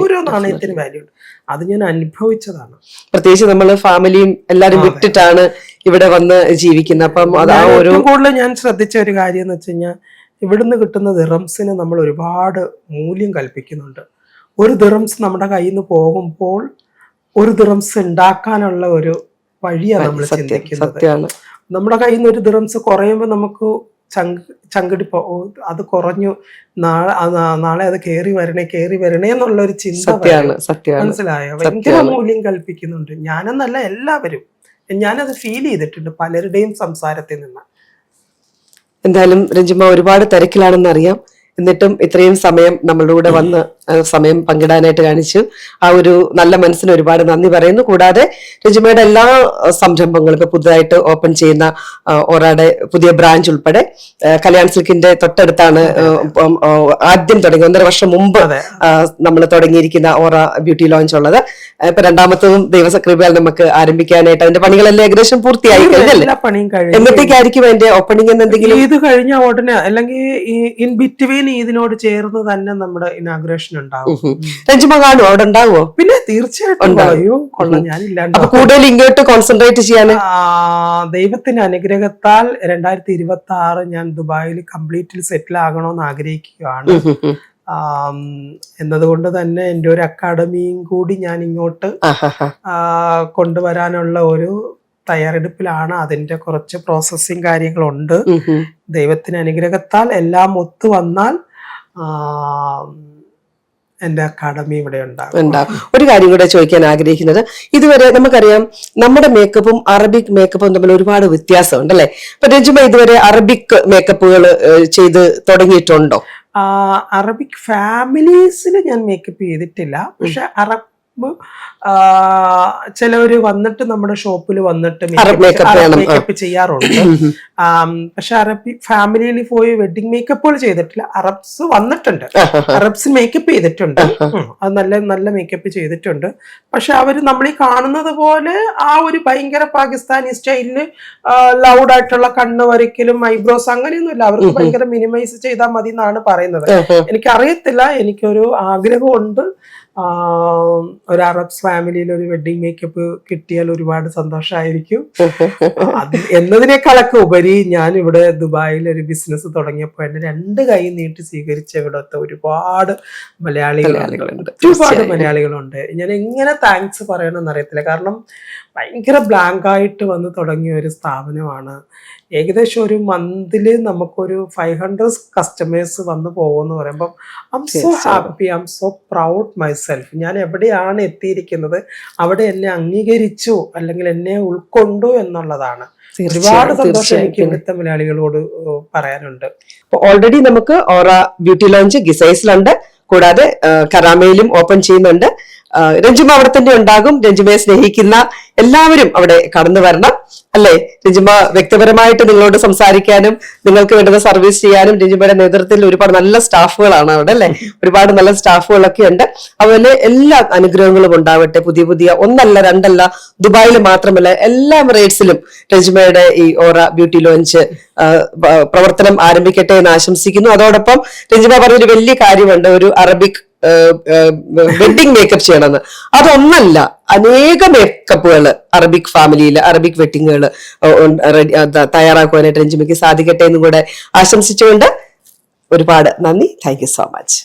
ഓരോ നാണയത്തിനും വാല്യൂ ഉണ്ട്. അത് ഞാൻ അനുഭവിച്ചതാണ്. പ്രത്യേകിച്ച് നമ്മള് ഫാമിലിയും എല്ലാരും വിട്ടിട്ടാണ് ഇവിടെ വന്ന് ജീവിക്കുന്നത്. അപ്പം ഏറ്റവും കൂടുതൽ ഞാൻ ശ്രദ്ധിച്ച ഒരു കാര്യം എന്ന് വെച്ച് കഴിഞ്ഞാൽ, ഇവിടുന്ന് കിട്ടുന്ന ദിറംസിന് നമ്മൾ ഒരുപാട് മൂല്യം കൽപ്പിക്കുന്നുണ്ട്. ഒരു ദിറംസ് നമ്മുടെ കയ്യിൽ നിന്ന് പോകുമ്പോൾ ഒരു ദിറംസ് ഉണ്ടാക്കാനുള്ള ഒരു വഴിയാണ് നമ്മൾ ചിന്തിക്കുന്നത്. നമ്മുടെ കയ്യിൽ നിന്ന് ഒരു ദിറംസ് കുറയുമ്പോൾ നമുക്ക് ചങ്കടിപ്പോ അത് കുറഞ്ഞു, നാളെ അത് കേറി വരണേ എന്നുള്ള ഒരു ചിന്ത. മനസ്സിലായോ? ഭയങ്കര മൂല്യം കൽപ്പിക്കുന്നുണ്ട്. ഞാനെന്നല്ല, എല്ലാവരും. ഞാനത് ഫീൽ ചെയ്തിട്ടുണ്ട് പലരുടെയും സംസാരത്തിൽ നിന്ന്. എന്തായാലും രഞ്ജിമ ഒരുപാട് തിരക്കിലാണെന്ന് അറിയാം, എന്നിട്ടും ഇത്രയും സമയം നമ്മളുടെ കൂടെ വന്ന് സമയം പങ്കിടാനായിട്ട് കാണിച്ചു. ആ ഒരു നല്ല മനസ്സിന് ഒരുപാട് നന്ദി പറയുന്നു. കൂടാതെ രഞ്ജിമയുടെ എല്ലാ സംരംഭങ്ങളും ഇപ്പൊ പുതുതായിട്ട് ഓപ്പൺ ചെയ്യുന്ന ഓറയുടെ പുതിയ ബ്രാഞ്ച് ഉൾപ്പെടെ കല്യാൺ സിൽക്കിന്റെ തൊട്ടടുത്താണ് ആദ്യം തുടങ്ങി 1.5 വർഷം മുമ്പ് നമ്മൾ തുടങ്ങിയിരിക്കുന്ന ഓറ ബ്യൂട്ടി ലോഞ്ച് ഉള്ളത്. ഇപ്പൊ രണ്ടാമത്തതും ദൈവസകൃപയാൽ നമുക്ക് ആരംഭിക്കാനായിട്ട് അതിന്റെ പണികളെല്ലാം ഏകദേശം പൂർത്തിയായി കഴിഞ്ഞല്ലേ? എന്നത്തേക്കായിരിക്കും അതിന്റെ ഓപ്പണിംഗ് എന്തെങ്കിലും? ഇത് കഴിഞ്ഞ ഉടനെ അല്ലെങ്കിൽ ഇൻ ബിറ്റ്വീൻ ഇതിനോട് ചേർന്ന് തന്നെ നമ്മുടെ ഇനാഗ്രേഷൻ ഉണ്ടാവും. രഞ്ജിമ കാണുമോ? അവിടെ ഉണ്ടാവുമോ? പിന്നെ തീർച്ചയായിട്ടും കൊള്ളാം. ഞാനില്ലാണ്ട് കൂടുതൽ ഇങ്ങോട്ട് കോൺസെൻട്രേറ്റ് ചെയ്യാൻ ദൈവത്തിന്റെ അനുഗ്രഹത്താൽ 2026 ഞാൻ ദുബായിൽ കംപ്ലീറ്റ്ലി സെറ്റിൽ ആകണമെന്ന് ആഗ്രഹിക്കുകയാണ്. എന്നതുകൊണ്ട് തന്നെ എൻ്റെ ഒരു അക്കാഡമിയും കൂടി ഞാൻ ഇങ്ങോട്ട് കൊണ്ടുവരാനുള്ള ഒരു തയ്യാറെടുപ്പിലാണ്. അതിന്റെ കുറച്ച് പ്രോസസ്സിങ് കാര്യങ്ങളുണ്ട്. ദൈവത്തിന് അനുഗ്രഹത്താൽ എല്ലാം ഒത്തു വന്നാൽ എന്റെ അക്കാഡമി ഇവിടെ ഉണ്ടാകും. ഒരു കാര്യം കൂടെ ചോദിക്കാൻ ആഗ്രഹിക്കുന്നത്, ഇതുവരെ നമുക്കറിയാം നമ്മുടെ മേക്കപ്പും അറബിക് മേക്കപ്പും തമ്മിൽ ഒരുപാട് വ്യത്യാസമുണ്ട് അല്ലെ? അപ്പൊ രഞ്ജിമ ഇതുവരെ അറബിക് മേക്കപ്പുകൾ ചെയ്ത് തുടങ്ങിയിട്ടുണ്ടോ? അറബിക് ഫാമിലീസിൽ ഞാൻ മേക്കപ്പ് ചെയ്തിട്ടില്ല. പക്ഷെ അറബ് ചിലവര് വന്നിട്ട് നമ്മുടെ ഷോപ്പിൽ വന്നിട്ട് മേക്കപ്പ് ചെയ്യാറുണ്ട്. പക്ഷെ അറബിക് ഫാമിലിയിൽ പോയി വെഡിങ് മേക്കപ്പുകൾ ചെയ്തിട്ടില്ല. അറബ്സ് വന്നിട്ടുണ്ട്, അറബ്സ് മേക്കപ്പ് ചെയ്തിട്ടുണ്ട്. അത് നല്ല നല്ല മേക്കപ്പ് ചെയ്തിട്ടുണ്ട്. പക്ഷെ അവര് നമ്മളീ കാണുന്നത് പോലെ ആ ഒരു ഭയങ്കര പാകിസ്ഥാനി സ്റ്റൈലില് ലൗഡായിട്ടുള്ള കണ്ണ് വരയ്ക്കലും ഐബ്രോസ് അങ്ങനെയൊന്നുമില്ല. അവർക്ക് ഭയങ്കര മിനിമൈസ് ചെയ്താൽ മതി എന്നാണ് പറയുന്നത്. എനിക്കറിയത്തില്ല, എനിക്കൊരു ആഗ്രഹമുണ്ട്. ഒരു അറബ്സ് ഫാമിലിയിൽ ഒരു വെഡിങ് മേക്കപ്പ് കിട്ടിയാൽ ഒരുപാട് സന്തോഷമായിരിക്കും. എന്നതിനേക്കാളൊക്കെ ഉപരി ഞാൻ ഇവിടെ ദുബായിൽ ഒരു ബിസിനസ് തുടങ്ങിയപ്പോൾ എന്നെ 2 കൈ നീട്ടി സ്വീകരിച്ച ഇവിടുത്തെ ഒരുപാട് മലയാളികളുണ്ട്. ഞാൻ എങ്ങനെ താങ്ക്സ് പറയണമെന്ന് അറിയത്തില്ല. കാരണം ഭയങ്കര ബ്ലാങ്ക് ആയിട്ട് വന്ന് തുടങ്ങിയ ഒരു സ്ഥാപനമാണ്. ഏകദേശം ഒരു മന്തില് നമുക്കൊരു 500 കസ്റ്റമേഴ്സ് വന്ന് പോകുമെന്ന് പറയുമ്പോൾ I M so happy, I M so proud myself. ഞാൻ എവിടെയാണ് എത്തിയിരിക്കുന്നത് അവിടെ എന്നെ അംഗീകരിച്ചു അല്ലെങ്കിൽ എന്നെ ഉൾക്കൊണ്ടു എന്നുള്ളതാണ്. ഒരുപാട് സന്തോഷം എനിക്ക് ഇവിടുത്തെ മലയാളികളോട് പറയാനുണ്ട്. ഓൾറെഡി നമുക്ക് ഓറ ബ്യൂട്ടി ലോഞ്ച് ഗിസൈസിലുണ്ട്, കൂടാതെ കരാമയിലും ഓപ്പൺ ചെയ്യുന്നുണ്ട്. രഞ്ജിമ അവിടെ തന്നെ ഉണ്ടാകും. രഞ്ജിമയെ സ്നേഹിക്കുന്ന എല്ലാവരും അവിടെ കടന്നു വരണം, അല്ലെ? രഞ്ജിമ വ്യക്തിപരമായിട്ട് നിങ്ങളോട് സംസാരിക്കാനും നിങ്ങൾക്ക് വേണ്ടുന്ന സർവീസ് ചെയ്യാനും രഞ്ജിമയുടെ നേതൃത്വത്തിൽ ഒരുപാട് നല്ല സ്റ്റാഫുകളാണ് അവിടെ, അല്ലെ? ഒരുപാട് നല്ല സ്റ്റാഫുകളൊക്കെ ഉണ്ട്. അതുപോലെ എല്ലാ അനുഗ്രഹങ്ങളും ഉണ്ടാവട്ടെ. പുതിയ പുതിയ ഒന്നല്ല രണ്ടല്ല, ദുബായിൽ മാത്രമല്ല എല്ലാ റേറ്റ്സിലും രഞ്ജിമയുടെ ഈ ഓറ ബ്യൂട്ടി ലോഞ്ച് പ്രവർത്തനം ആരംഭിക്കട്ടെ എന്ന് ആശംസിക്കുന്നു. അതോടൊപ്പം രഞ്ജിമ പറഞ്ഞൊരു വലിയ കാര്യമുണ്ട്, ഒരു അറബിക് വെഡിങ് മേക്കപ്പ് ചെയ്യണമെന്ന്. അതൊന്നല്ല, അനേക മേക്കപ്പുകൾ അറബിക് ഫാമിലിയിൽ, അറബിക് വെഡിങ്ങുകൾ തയ്യാറാക്കുവാനായിട്ട് രഞ്ജിമയ്ക്ക് സാധിക്കട്ടെ എന്നും കൂടെ ആശംസിച്ചുകൊണ്ട് ഒരുപാട് നന്ദി. Thank you so much.